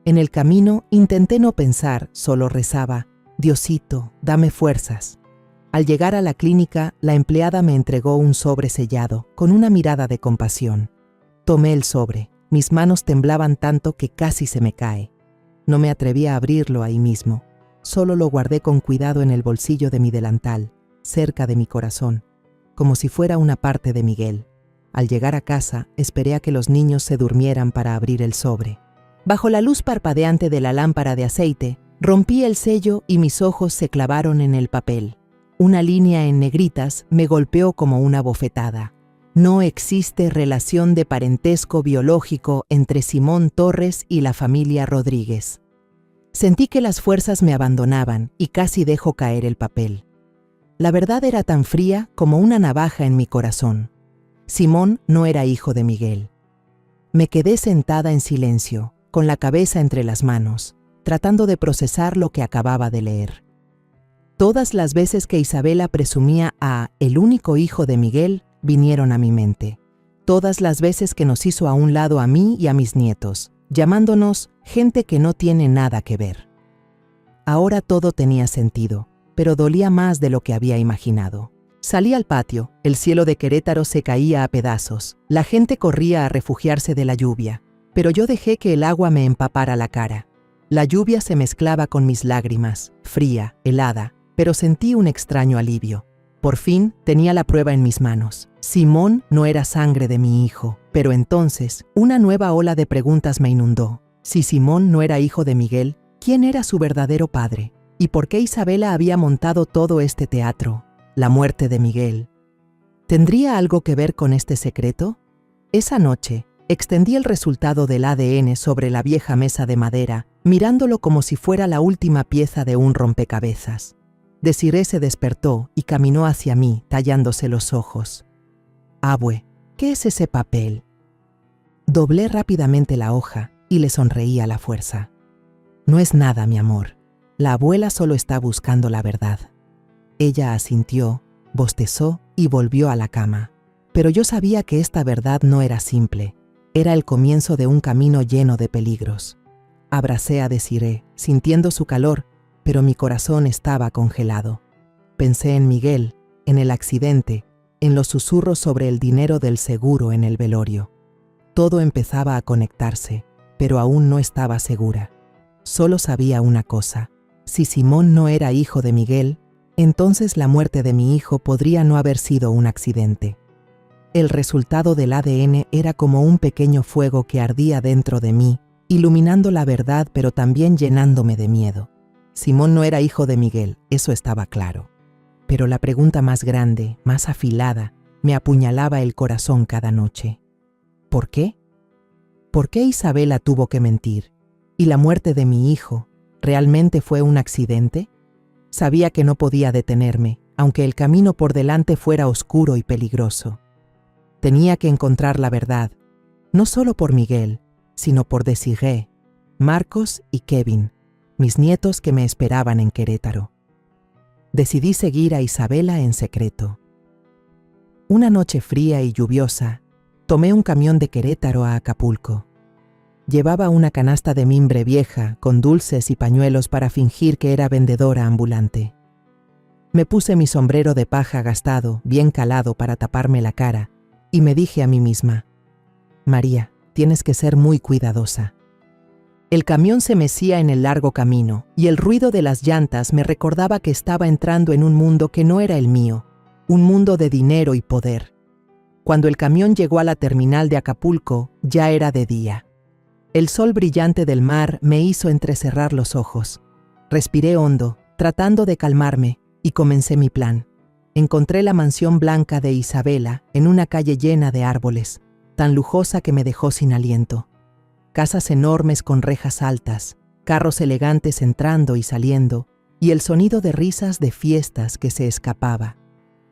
En el camino intenté no pensar, solo rezaba: «Diosito, dame fuerzas». Al llegar a la clínica, la empleada me entregó un sobre sellado, con una mirada de compasión. Tomé el sobre. Mis manos temblaban tanto que casi se me cae. No me atreví a abrirlo ahí mismo. Solo lo guardé con cuidado en el bolsillo de mi delantal, cerca de mi corazón, como si fuera una parte de Miguel. Al llegar a casa, esperé a que los niños se durmieran para abrir el sobre. Bajo la luz parpadeante de la lámpara de aceite, rompí el sello y mis ojos se clavaron en el papel. Una línea en negritas me golpeó como una bofetada. No existe relación de parentesco biológico entre Simón Torres y la familia Rodríguez. Sentí que las fuerzas me abandonaban y casi dejo caer el papel. La verdad era tan fría como una navaja en mi corazón. Simón no era hijo de Miguel. Me quedé sentada en silencio, con la cabeza entre las manos, tratando de procesar lo que acababa de leer. Todas las veces que Isabela presumía a el único hijo de Miguel, vinieron a mi mente. Todas las veces que nos hizo a un lado a mí y a mis nietos, llamándonos gente que no tiene nada que ver. Ahora todo tenía sentido, pero dolía más de lo que había imaginado. Salí al patio, el cielo de Querétaro se caía a pedazos, la gente corría a refugiarse de la lluvia, pero yo dejé que el agua me empapara la cara. La lluvia se mezclaba con mis lágrimas, fría, helada, pero sentí un extraño alivio. Por fin tenía la prueba en mis manos. Simón no era sangre de mi hijo, pero entonces una nueva ola de preguntas me inundó. Si Simón no era hijo de Miguel, ¿quién era su verdadero padre? ¿Y por qué Isabela había montado todo este teatro? La muerte de Miguel. ¿Tendría algo que ver con este secreto? Esa noche, extendí el resultado del ADN sobre la vieja mesa de madera, mirándolo como si fuera la última pieza de un rompecabezas. Desiree se despertó y caminó hacia mí, tallándose los ojos. «Abue, ¿qué es ese papel?». Doblé rápidamente la hoja y le sonreí a la fuerza. «No es nada, mi amor. La abuela solo está buscando la verdad». Ella asintió, bostezó y volvió a la cama. Pero yo sabía que esta verdad no era simple. Era el comienzo de un camino lleno de peligros. Abracé a Desiree, sintiendo su calor, pero mi corazón estaba congelado. Pensé en Miguel, en el accidente, en los susurros sobre el dinero del seguro en el velorio. Todo empezaba a conectarse, pero aún no estaba segura. Solo sabía una cosa: si Simón no era hijo de Miguel, entonces la muerte de mi hijo podría no haber sido un accidente. El resultado del ADN era como un pequeño fuego que ardía dentro de mí, iluminando la verdad pero también llenándome de miedo. Simón no era hijo de Miguel, eso estaba claro. Pero la pregunta más grande, más afilada, me apuñalaba el corazón cada noche. ¿Por qué? ¿Por qué Isabela tuvo que mentir? ¿Y la muerte de mi hijo realmente fue un accidente? Sabía que no podía detenerme, aunque el camino por delante fuera oscuro y peligroso. Tenía que encontrar la verdad, no solo por Miguel, sino por Desiree, Marcos y Kevin, mis nietos que me esperaban en Querétaro. Decidí seguir a Isabela en secreto. Una noche fría y lluviosa, tomé un camión de Querétaro a Acapulco. Llevaba una canasta de mimbre vieja con dulces y pañuelos para fingir que era vendedora ambulante. Me puse mi sombrero de paja gastado, bien calado para taparme la cara, y me dije a mí misma: «María, tienes que ser muy cuidadosa». El camión se mecía en el largo camino, y el ruido de las llantas me recordaba que estaba entrando en un mundo que no era el mío, un mundo de dinero y poder. Cuando el camión llegó a la terminal de Acapulco, ya era de día. El sol brillante del mar me hizo entrecerrar los ojos. Respiré hondo, tratando de calmarme, y comencé mi plan. Encontré la mansión blanca de Isabela en una calle llena de árboles, tan lujosa que me dejó sin aliento. Casas enormes con rejas altas, carros elegantes entrando y saliendo, y el sonido de risas de fiestas que se escapaba.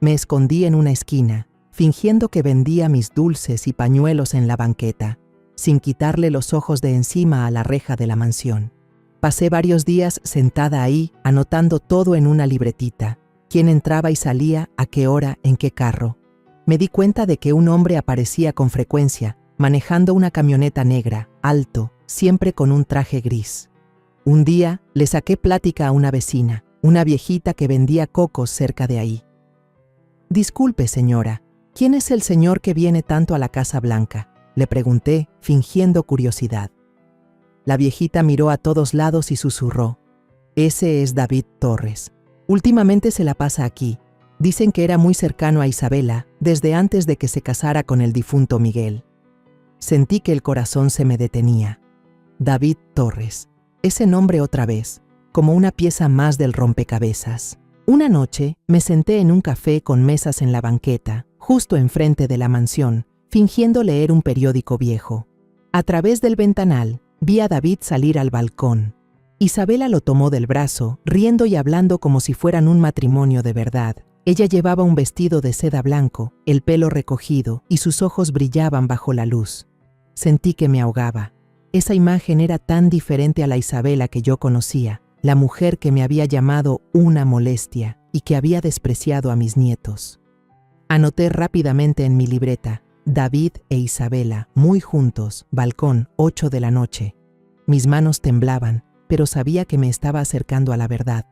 Me escondí en una esquina, fingiendo que vendía mis dulces y pañuelos en la banqueta, sin quitarle los ojos de encima a la reja de la mansión. Pasé varios días sentada ahí, anotando todo en una libretita, quién entraba y salía, a qué hora, en qué carro. Me di cuenta de que un hombre aparecía con frecuencia, manejando una camioneta negra, alto, siempre con un traje gris. Un día le saqué plática a una vecina, una viejita que vendía cocos cerca de ahí. «Disculpe, señora, ¿quién es el señor que viene tanto a la Casa Blanca?», le pregunté, fingiendo curiosidad. La viejita miró a todos lados y susurró: «Ese es David Torres. Últimamente se la pasa aquí. Dicen que era muy cercano a Isabela desde antes de que se casara con el difunto Miguel». Sentí que el corazón se me detenía. David Torres. Ese nombre otra vez, como una pieza más del rompecabezas. Una noche me senté en un café con mesas en la banqueta, justo enfrente de la mansión, fingiendo leer un periódico viejo. A través del ventanal vi a David salir al balcón. Isabela lo tomó del brazo, riendo y hablando como si fueran un matrimonio de verdad. Ella llevaba un vestido de seda blanco, el pelo recogido, y sus ojos brillaban bajo la luz. Sentí que me ahogaba. Esa imagen era tan diferente a la Isabela que yo conocía, la mujer que me había llamado una molestia y que había despreciado a mis nietos. Anoté rápidamente en mi libreta: David e Isabela, muy juntos, balcón, 8 de la noche. Mis manos temblaban, pero sabía que me estaba acercando a la verdad.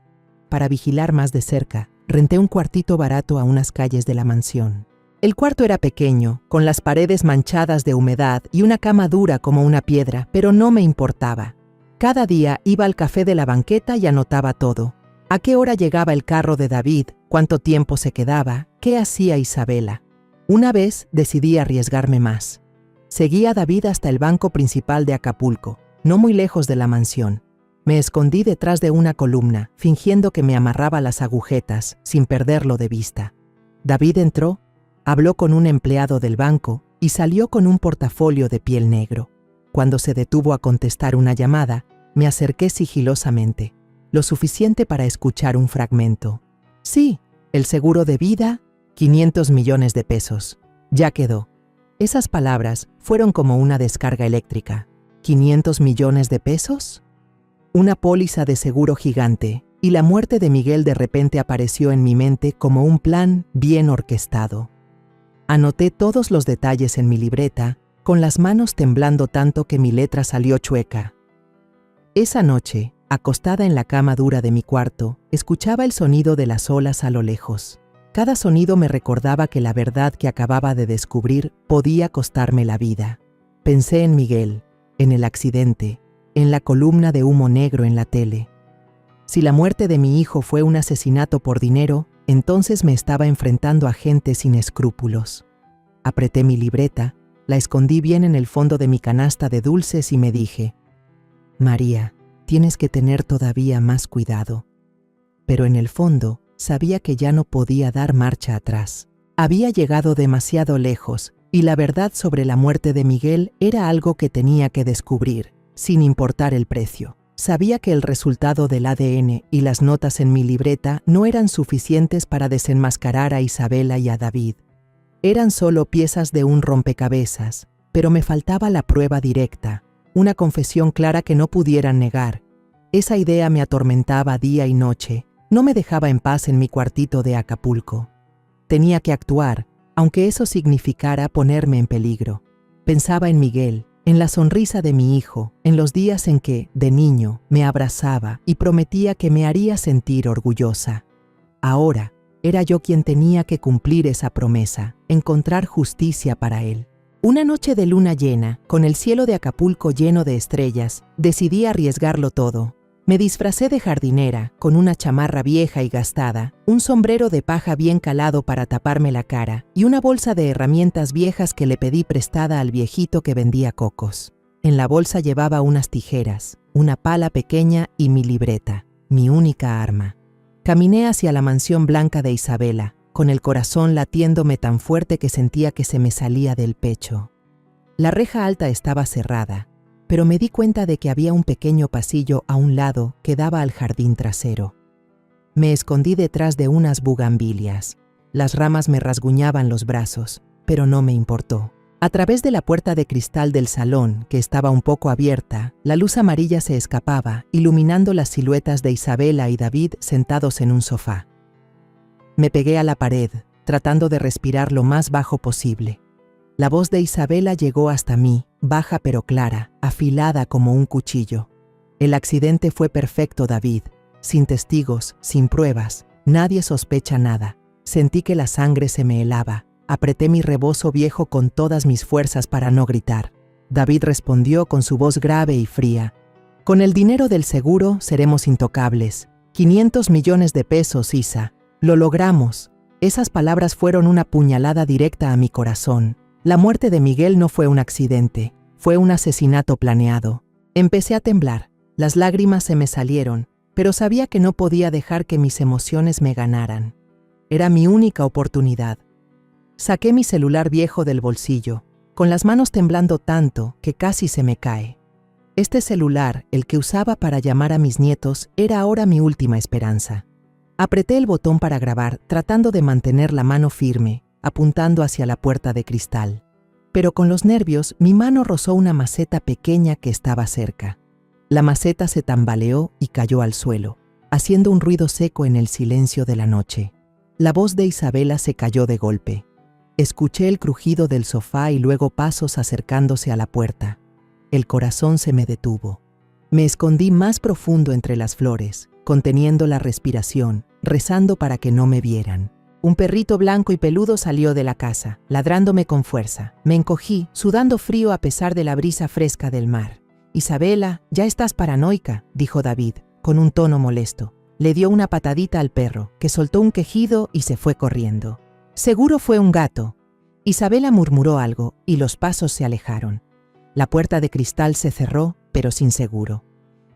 Para vigilar más de cerca, renté un cuartito barato a unas calles de la mansión. El cuarto era pequeño, con las paredes manchadas de humedad y una cama dura como una piedra, pero no me importaba. Cada día iba al café de la banqueta y anotaba todo: a qué hora llegaba el carro de David, cuánto tiempo se quedaba, qué hacía Isabela. Una vez decidí arriesgarme más. Seguí a David hasta el banco principal de Acapulco, no muy lejos de la mansión. Me escondí detrás de una columna, fingiendo que me amarraba las agujetas, sin perderlo de vista. David entró, habló con un empleado del banco y salió con un portafolio de piel negro. Cuando se detuvo a contestar una llamada, me acerqué sigilosamente, lo suficiente para escuchar un fragmento. «Sí, el seguro de vida, 500 millones de pesos. Ya quedó». Esas palabras fueron como una descarga eléctrica. ¿500 millones de pesos? Una póliza de seguro gigante, y la muerte de Miguel de repente apareció en mi mente como un plan bien orquestado. Anoté todos los detalles en mi libreta, con las manos temblando tanto que mi letra salió chueca. Esa noche, acostada en la cama dura de mi cuarto, escuchaba el sonido de las olas a lo lejos. Cada sonido me recordaba que la verdad que acababa de descubrir podía costarme la vida. Pensé en Miguel, en el accidente, en la columna de humo negro en la tele. Si la muerte de mi hijo fue un asesinato por dinero, entonces me estaba enfrentando a gente sin escrúpulos. Apreté mi libreta, la escondí bien en el fondo de mi canasta de dulces y me dije: «María, tienes que tener todavía más cuidado». Pero en el fondo, sabía que ya no podía dar marcha atrás. Había llegado demasiado lejos, y la verdad sobre la muerte de Miguel era algo que tenía que descubrir, sin importar el precio. Sabía que el resultado del ADN y las notas en mi libreta no eran suficientes para desenmascarar a Isabela y a David. Eran solo piezas de un rompecabezas, pero me faltaba la prueba directa, una confesión clara que no pudieran negar. Esa idea me atormentaba día y noche, no me dejaba en paz en mi cuartito de Acapulco. Tenía que actuar, aunque eso significara ponerme en peligro. Pensaba en Miguel, en la sonrisa de mi hijo, en los días en que, de niño, me abrazaba y prometía que me haría sentir orgullosa. Ahora, era yo quien tenía que cumplir esa promesa, encontrar justicia para él. Una noche de luna llena, con el cielo de Acapulco lleno de estrellas, decidí arriesgarlo todo. Me disfracé de jardinera, con una chamarra vieja y gastada, un sombrero de paja bien calado para taparme la cara y una bolsa de herramientas viejas que le pedí prestada al viejito que vendía cocos. En la bolsa llevaba unas tijeras, una pala pequeña y mi libreta, mi única arma. Caminé hacia la mansión blanca de Isabela, con el corazón latiéndome tan fuerte que sentía que se me salía del pecho. La reja alta estaba cerrada, pero me di cuenta de que había un pequeño pasillo a un lado que daba al jardín trasero. Me escondí detrás de unas bugambilias. Las ramas me rasguñaban los brazos, pero no me importó. A través de la puerta de cristal del salón, que estaba un poco abierta, la luz amarilla se escapaba, iluminando las siluetas de Isabela y David sentados en un sofá. Me pegué a la pared, tratando de respirar lo más bajo posible. La voz de Isabela llegó hasta mí, baja pero clara, afilada como un cuchillo. El accidente fue perfecto, David. Sin testigos, sin pruebas, nadie sospecha nada. Sentí que la sangre se me helaba. Apreté mi rebozo viejo con todas mis fuerzas para no gritar. David respondió con su voz grave y fría. Con el dinero del seguro seremos intocables. 500 millones de pesos, Isa. Lo logramos. Esas palabras fueron una puñalada directa a mi corazón. La muerte de Miguel no fue un accidente, fue un asesinato planeado. Empecé a temblar, las lágrimas se me salieron, pero sabía que no podía dejar que mis emociones me ganaran. Era mi única oportunidad. Saqué mi celular viejo del bolsillo, con las manos temblando tanto que casi se me cae. Este celular, el que usaba para llamar a mis nietos, era ahora mi última esperanza. Apreté el botón para grabar, tratando de mantener la mano firme, apuntando hacia la puerta de cristal. Pero con los nervios, mi mano rozó una maceta pequeña que estaba cerca. La maceta se tambaleó y cayó al suelo, haciendo un ruido seco en el silencio de la noche. La voz de Isabela se cayó de golpe. Escuché el crujido del sofá y luego pasos acercándose a la puerta. El corazón se me detuvo. Me escondí más profundo entre las flores, conteniendo la respiración, rezando para que no me vieran. Un perrito blanco y peludo salió de la casa, ladrándome con fuerza. Me encogí, sudando frío a pesar de la brisa fresca del mar. «Isabela, ya estás paranoica», dijo David, con un tono molesto. Le dio una patadita al perro, que soltó un quejido y se fue corriendo. «Seguro fue un gato». Isabela murmuró algo y los pasos se alejaron. La puerta de cristal se cerró, pero sin seguro.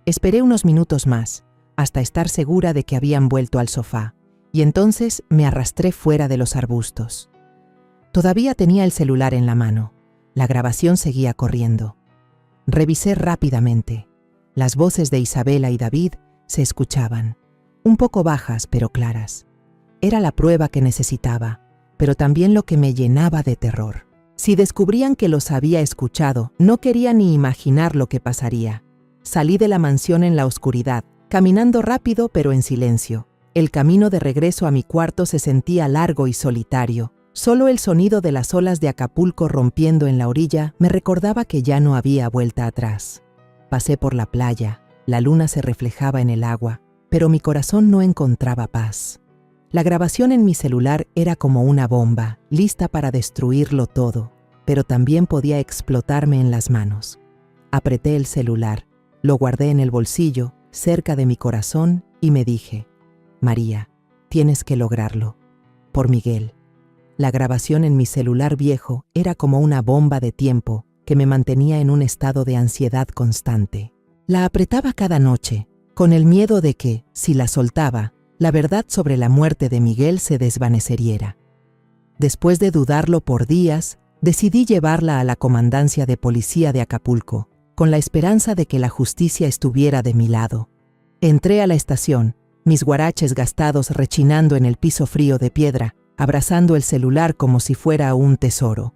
Esperé unos minutos más, hasta estar segura de que habían vuelto al sofá, y entonces me arrastré fuera de los arbustos. Todavía tenía el celular en la mano. La grabación seguía corriendo. Revisé rápidamente. Las voces de Isabela y David se escuchaban, un poco bajas pero claras. Era la prueba que necesitaba, pero también lo que me llenaba de terror. Si descubrían que los había escuchado, no quería ni imaginar lo que pasaría. Salí de la mansión en la oscuridad, caminando rápido pero en silencio. El camino de regreso a mi cuarto se sentía largo y solitario. Solo el sonido de las olas de Acapulco rompiendo en la orilla me recordaba que ya no había vuelta atrás. Pasé por la playa, la luna se reflejaba en el agua, pero mi corazón no encontraba paz. La grabación en mi celular era como una bomba, lista para destruirlo todo, pero también podía explotarme en las manos. Apreté el celular, lo guardé en el bolsillo, cerca de mi corazón, y me dije: «María, tienes que lograrlo. Por Miguel». La grabación en mi celular viejo era como una bomba de tiempo que me mantenía en un estado de ansiedad constante. La apretaba cada noche, con el miedo de que, si la soltaba, la verdad sobre la muerte de Miguel se desvaneciera. Después de dudarlo por días, decidí llevarla a la comandancia de policía de Acapulco, con la esperanza de que la justicia estuviera de mi lado. Entré a la estación, mis guaraches gastados rechinando en el piso frío de piedra, abrazando el celular como si fuera un tesoro.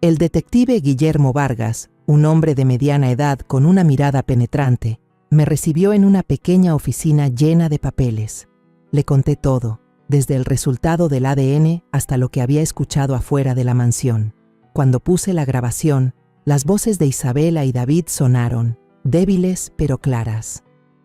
El detective Guillermo Vargas, un hombre de mediana edad con una mirada penetrante, me recibió en una pequeña oficina llena de papeles. Le conté todo, desde el resultado del ADN hasta lo que había escuchado afuera de la mansión. Cuando puse la grabación, las voces de Isabela y David sonaron, débiles pero claras.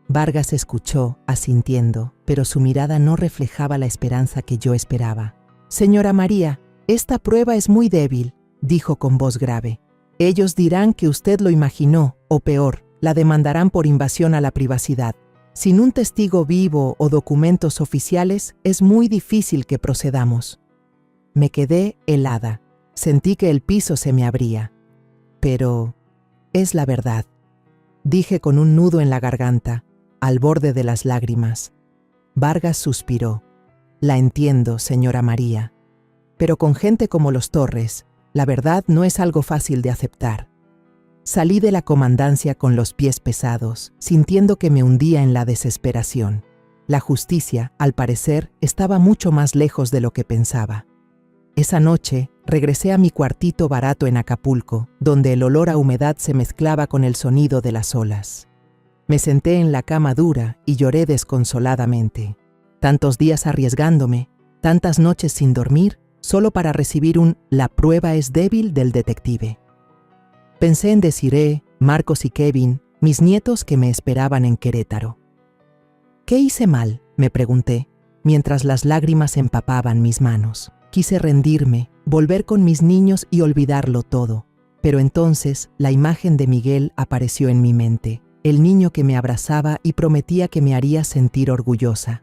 Vargas escuchó, asintiendo, pero su mirada no reflejaba la esperanza que yo esperaba. «Señora María, esta prueba es muy débil», dijo con voz grave. Ellos dirán que usted lo imaginó, o peor, la demandarán por invasión a la privacidad. Sin un testigo vivo o documentos oficiales, es muy difícil que procedamos. Me quedé helada. Sentí que el piso se me abría. Pero es la verdad, dije con un nudo en la garganta, al borde de las lágrimas. Vargas suspiró. La entiendo, señora María. Pero con gente como los Torres, la verdad no es algo fácil de aceptar. Salí de la comandancia con los pies pesados, sintiendo que me hundía en la desesperación. La justicia, al parecer, estaba mucho más lejos de lo que pensaba. Esa noche, regresé a mi cuartito barato en Acapulco, donde el olor a humedad se mezclaba con el sonido de las olas. Me senté en la cama dura y lloré desconsoladamente. Tantos días arriesgándome, tantas noches sin dormir, solo para recibir «la prueba es débil» del detective. Pensé en Desiree, Marcos y Kevin, mis nietos que me esperaban en Querétaro. ¿Qué hice mal?, me pregunté, mientras las lágrimas empapaban mis manos. Quise rendirme, volver con mis niños y olvidarlo todo. Pero entonces la imagen de Miguel apareció en mi mente, el niño que me abrazaba y prometía que me haría sentir orgullosa.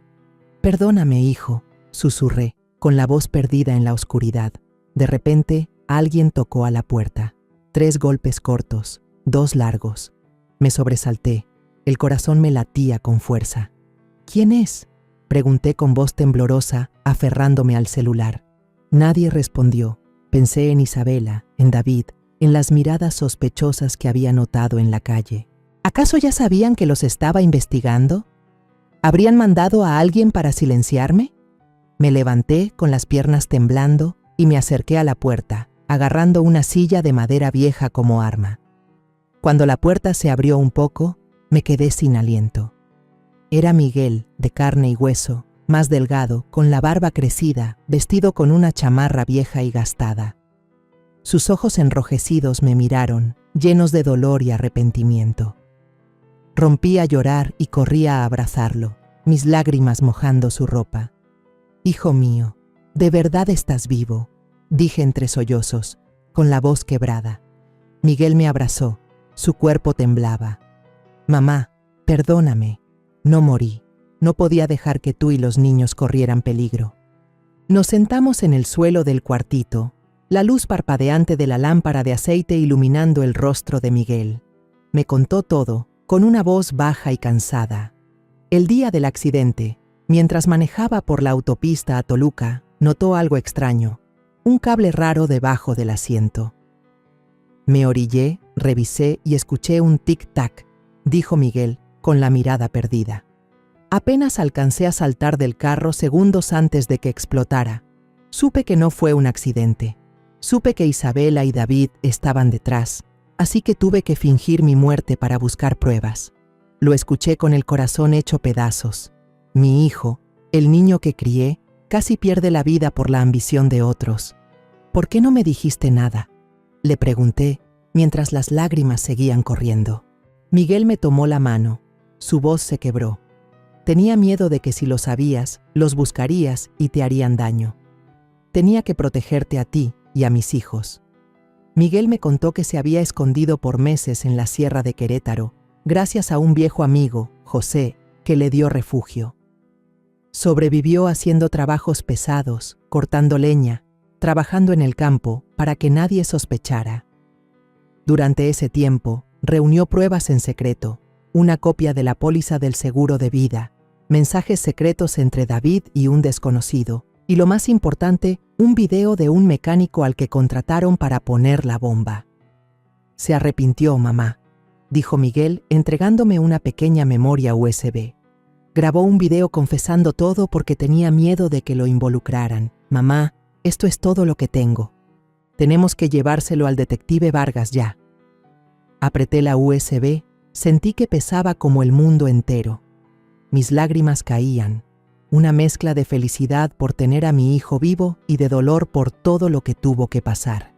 «Perdóname, hijo», susurré, con la voz perdida en la oscuridad. De repente, alguien tocó a la puerta. 3 golpes cortos, 2 largos. Me sobresalté. El corazón me latía con fuerza. «¿Quién es?», pregunté con voz temblorosa, aferrándome al celular. Nadie respondió. Pensé en Isabela, en David, en las miradas sospechosas que había notado en la calle. ¿Acaso ya sabían que los estaba investigando? ¿Habrían mandado a alguien para silenciarme? Me levanté con las piernas temblando y me acerqué a la puerta, agarrando una silla de madera vieja como arma. Cuando la puerta se abrió un poco, me quedé sin aliento. Era Miguel, de carne y hueso, más delgado, con la barba crecida, vestido con una chamarra vieja y gastada. Sus ojos enrojecidos me miraron, llenos de dolor y arrepentimiento. Rompí a llorar y corrí a abrazarlo, mis lágrimas mojando su ropa. «Hijo mío, ¿de verdad estás vivo?», dije entre sollozos, con la voz quebrada. Miguel me abrazó, su cuerpo temblaba. «Mamá, perdóname, no morí. No podía dejar que tú y los niños corrieran peligro». Nos sentamos en el suelo del cuartito, la luz parpadeante de la lámpara de aceite iluminando el rostro de Miguel. Me contó todo, con una voz baja y cansada. El día del accidente, mientras manejaba por la autopista a Toluca, notó algo extraño, un cable raro debajo del asiento. Me orillé, revisé y escuché un tic-tac, dijo Miguel, con la mirada perdida. Apenas alcancé a saltar del carro segundos antes de que explotara. Supe que no fue un accidente. Supe que Isabela y David estaban detrás, así que tuve que fingir mi muerte para buscar pruebas. Lo escuché con el corazón hecho pedazos. Mi hijo, el niño que crié, casi pierde la vida por la ambición de otros. «¿Por qué no me dijiste nada?», le pregunté, mientras las lágrimas seguían corriendo. Miguel me tomó la mano. Su voz se quebró. Tenía miedo de que si lo sabías, los buscarías y te harían daño. Tenía que protegerte a ti y a mis hijos. Miguel me contó que se había escondido por meses en la sierra de Querétaro, gracias a un viejo amigo, José, que le dio refugio. Sobrevivió haciendo trabajos pesados, cortando leña, trabajando en el campo para que nadie sospechara. Durante ese tiempo, reunió pruebas en secreto, una copia de la póliza del seguro de vida, mensajes secretos entre David y un desconocido, y lo más importante, un video de un mecánico al que contrataron para poner la bomba. «Se arrepintió, mamá», dijo Miguel, entregándome una pequeña memoria USB. Grabó un video confesando todo porque tenía miedo de que lo involucraran. «Mamá, esto es todo lo que tengo. Tenemos que llevárselo al detective Vargas ya». Apreté la USB, sentí que pesaba como el mundo entero. Mis lágrimas caían, una mezcla de felicidad por tener a mi hijo vivo y de dolor por todo lo que tuvo que pasar.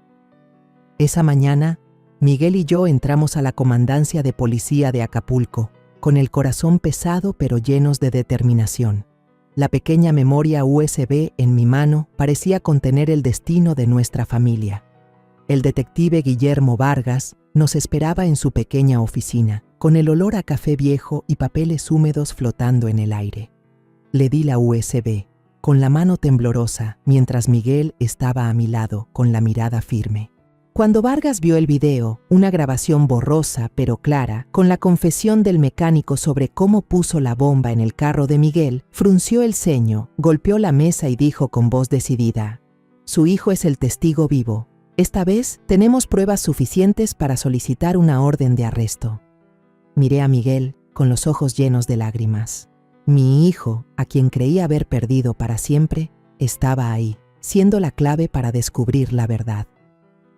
Esa mañana, Miguel y yo entramos a la comandancia de policía de Acapulco, con el corazón pesado pero llenos de determinación. La pequeña memoria USB en mi mano parecía contener el destino de nuestra familia. El detective Guillermo Vargas nos esperaba en su pequeña oficina, con el olor a café viejo y papeles húmedos flotando en el aire. Le di la USB, con la mano temblorosa, mientras Miguel estaba a mi lado, con la mirada firme. Cuando Vargas vio el video, una grabación borrosa pero clara, con la confesión del mecánico sobre cómo puso la bomba en el carro de Miguel, frunció el ceño, golpeó la mesa y dijo con voz decidida: «Su hijo es el testigo vivo. Esta vez tenemos pruebas suficientes para solicitar una orden de arresto». Miré a Miguel con los ojos llenos de lágrimas. Mi hijo, a quien creí haber perdido para siempre, estaba ahí, siendo la clave para descubrir la verdad.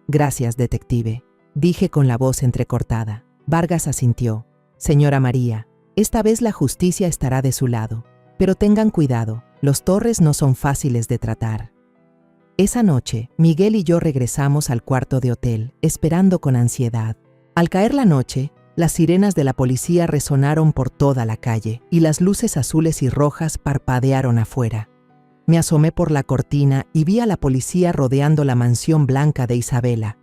«Gracias, detective», dije con la voz entrecortada. Vargas asintió. «Señora María, esta vez la justicia estará de su lado. Pero tengan cuidado, los Torres no son fáciles de tratar». Esa noche, Miguel y yo regresamos al cuarto de hotel, esperando con ansiedad. Al caer la noche, las sirenas de la policía resonaron por toda la calle y las luces azules y rojas parpadearon afuera. Me asomé por la cortina y vi a la policía rodeando la mansión blanca de Isabela.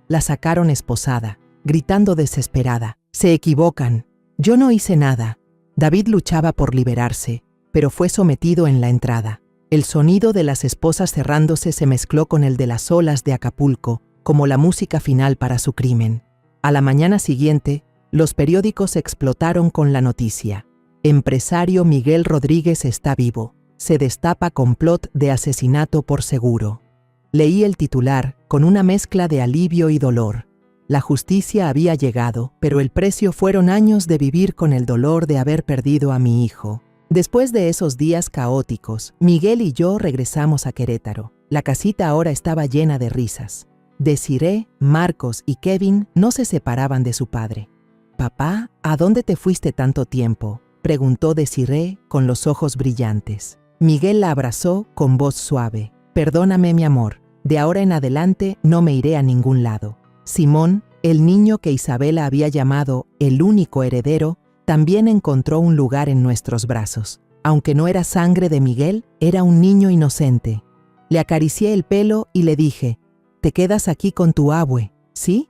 La sacaron esposada, gritando desesperada: «Se equivocan. Yo no hice nada». David luchaba por liberarse, pero fue sometido en la entrada. El sonido de las esposas cerrándose se mezcló con el de las olas de Acapulco, como la música final para su crimen. A la mañana siguiente, los periódicos explotaron con la noticia: «Empresario Miguel Rodríguez está vivo. Se destapa complot de asesinato por seguro». Leí el titular con una mezcla de alivio y dolor. La justicia había llegado, pero el precio fueron años de vivir con el dolor de haber perdido a mi hijo. Después de esos días caóticos, Miguel y yo regresamos a Querétaro. La casita ahora estaba llena de risas. Desiree, Marcos y Kevin no se separaban de su padre. «Papá, ¿a dónde te fuiste tanto tiempo?», preguntó Desiree con los ojos brillantes. Miguel la abrazó con voz suave. «Perdóname, mi amor. De ahora en adelante no me iré a ningún lado». Simón, el niño que Isabela había llamado el único heredero, también encontró un lugar en nuestros brazos. Aunque no era sangre de Miguel, era un niño inocente. Le acaricié el pelo y le dije: «Te quedas aquí con tu abue, ¿sí?».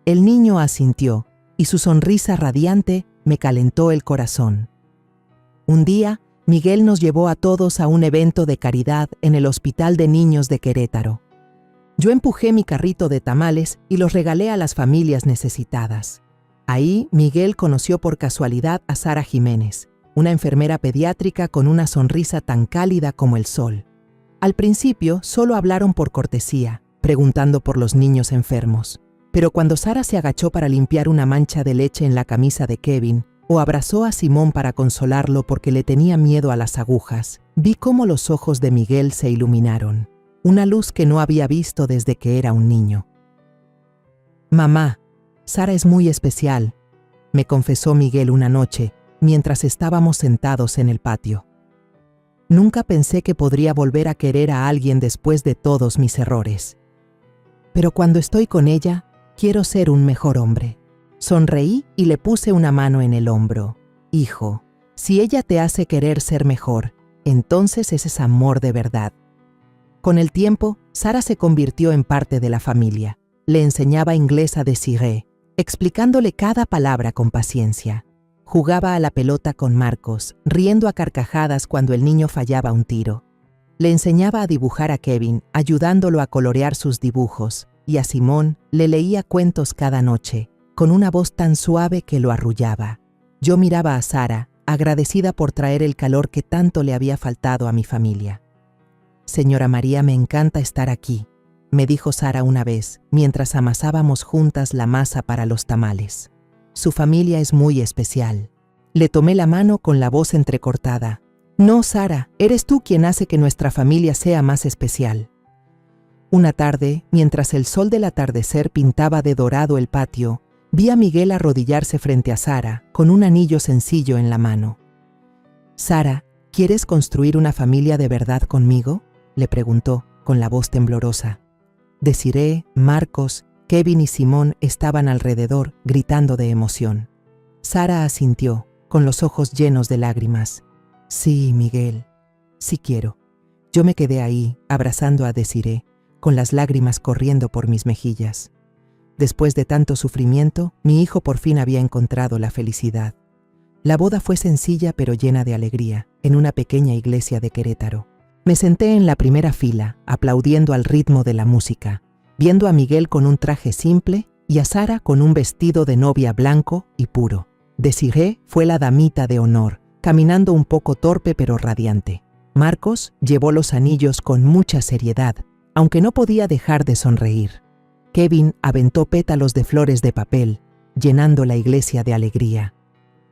El niño asintió, y su sonrisa radiante me calentó el corazón. Un día, Miguel nos llevó a todos a un evento de caridad en el Hospital de Niños de Querétaro. Yo empujé mi carrito de tamales y los regalé a las familias necesitadas. Ahí, Miguel conoció por casualidad a Sara Jiménez, una enfermera pediátrica con una sonrisa tan cálida como el sol. Al principio, solo hablaron por cortesía, preguntando por los niños enfermos. Pero cuando Sara se agachó para limpiar una mancha de leche en la camisa de Kevin, o abrazó a Simón para consolarlo porque le tenía miedo a las agujas, vi cómo los ojos de Miguel se iluminaron. Una luz que no había visto desde que era un niño. «Mamá, Sara es muy especial», me confesó Miguel una noche, mientras estábamos sentados en el patio. «Nunca pensé que podría volver a querer a alguien después de todos mis errores. Pero cuando estoy con ella, quiero ser un mejor hombre». Sonreí y le puse una mano en el hombro. «Hijo, si ella te hace querer ser mejor, entonces ese es amor de verdad». Con el tiempo, Sara se convirtió en parte de la familia. Le enseñaba inglés a Desiree, explicándole cada palabra con paciencia. Jugaba a la pelota con Marcos, riendo a carcajadas cuando el niño fallaba un tiro. Le enseñaba a dibujar a Kevin, ayudándolo a colorear sus dibujos, y a Simón le leía cuentos cada noche, con una voz tan suave que lo arrullaba. Yo miraba a Sara, agradecida por traer el calor que tanto le había faltado a mi familia. «Señora María, me encanta estar aquí», me dijo Sara una vez, mientras amasábamos juntas la masa para los tamales. «Su familia es muy especial». Le tomé la mano con la voz entrecortada. «No, Sara, eres tú quien hace que nuestra familia sea más especial». Una tarde, mientras el sol del atardecer pintaba de dorado el patio, vi a Miguel arrodillarse frente a Sara, con un anillo sencillo en la mano. «Sara, ¿quieres construir una familia de verdad conmigo?», le preguntó, con la voz temblorosa. Desiree, Marcos, Kevin y Simón estaban alrededor, gritando de emoción. Sara asintió, con los ojos llenos de lágrimas. «Sí, Miguel, sí quiero». Yo me quedé ahí, abrazando a Desiree, con las lágrimas corriendo por mis mejillas. Después de tanto sufrimiento, mi hijo por fin había encontrado la felicidad. La boda fue sencilla pero llena de alegría, en una pequeña iglesia de Querétaro. Me senté en la primera fila, aplaudiendo al ritmo de la música, viendo a Miguel con un traje simple y a Sara con un vestido de novia blanco y puro. Desirée fue la damita de honor, caminando un poco torpe pero radiante. Marcos llevó los anillos con mucha seriedad, aunque no podía dejar de sonreír. Kevin aventó pétalos de flores de papel, llenando la iglesia de alegría.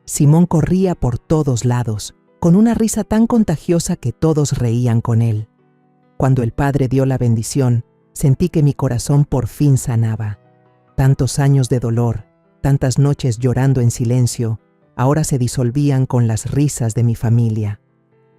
Simón corría por todos lados, con una risa tan contagiosa que todos reían con él. Cuando el padre dio la bendición, sentí que mi corazón por fin sanaba. Tantos años de dolor, tantas noches llorando en silencio, ahora se disolvían con las risas de mi familia.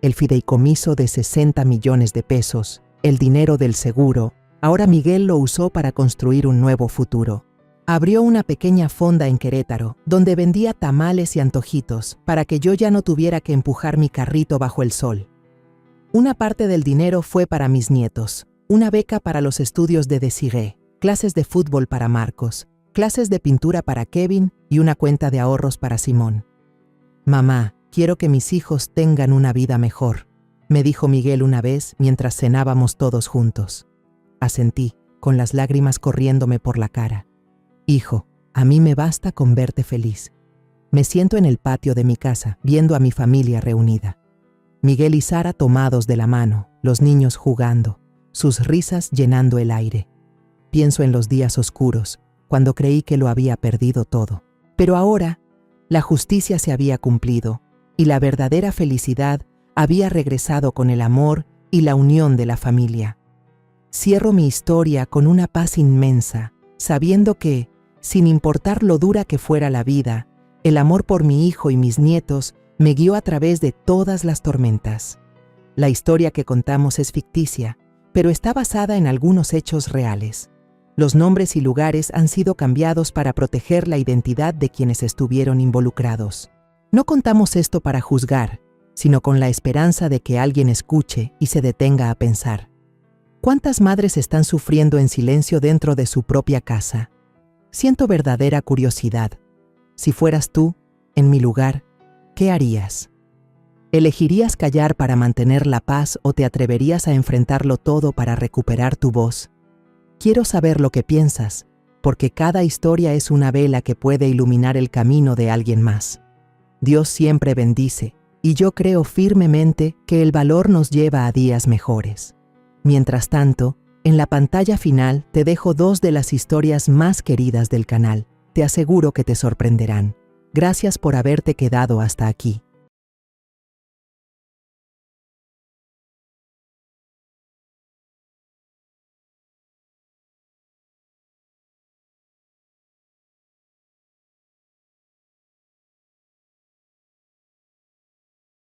El fideicomiso de 60 millones de pesos, el dinero del seguro, ahora Miguel lo usó para construir un nuevo futuro. Abrió una pequeña fonda en Querétaro, donde vendía tamales y antojitos, para que yo ya no tuviera que empujar mi carrito bajo el sol. Una parte del dinero fue para mis nietos, una beca para los estudios de Desirée, clases de fútbol para Marcos, clases de pintura para Kevin y una cuenta de ahorros para Simón. «Mamá, quiero que mis hijos tengan una vida mejor», me dijo Miguel una vez mientras cenábamos todos juntos. Asentí, con las lágrimas corriéndome por la cara. «Hijo, a mí me basta con verte feliz». Me siento en el patio de mi casa, viendo a mi familia reunida. Miguel y Sara tomados de la mano, los niños jugando, sus risas llenando el aire. Pienso en los días oscuros, cuando creí que lo había perdido todo. Pero ahora, la justicia se había cumplido, y la verdadera felicidad había regresado con el amor y la unión de la familia. Cierro mi historia con una paz inmensa, sabiendo que, sin importar lo dura que fuera la vida, el amor por mi hijo y mis nietos me guió a través de todas las tormentas. La historia que contamos es ficticia, pero está basada en algunos hechos reales. Los nombres y lugares han sido cambiados para proteger la identidad de quienes estuvieron involucrados. No contamos esto para juzgar, sino con la esperanza de que alguien escuche y se detenga a pensar. ¿Cuántas madres están sufriendo en silencio dentro de su propia casa? Siento verdadera curiosidad. Si fueras tú, en mi lugar, ¿qué harías? ¿Elegirías callar para mantener la paz o te atreverías a enfrentarlo todo para recuperar tu voz? Quiero saber lo que piensas, porque cada historia es una vela que puede iluminar el camino de alguien más. Dios siempre bendice, y yo creo firmemente que el valor nos lleva a días mejores. Mientras tanto, en la pantalla final te dejo 2 de las historias más queridas del canal. Te aseguro que te sorprenderán. Gracias por haberte quedado hasta aquí.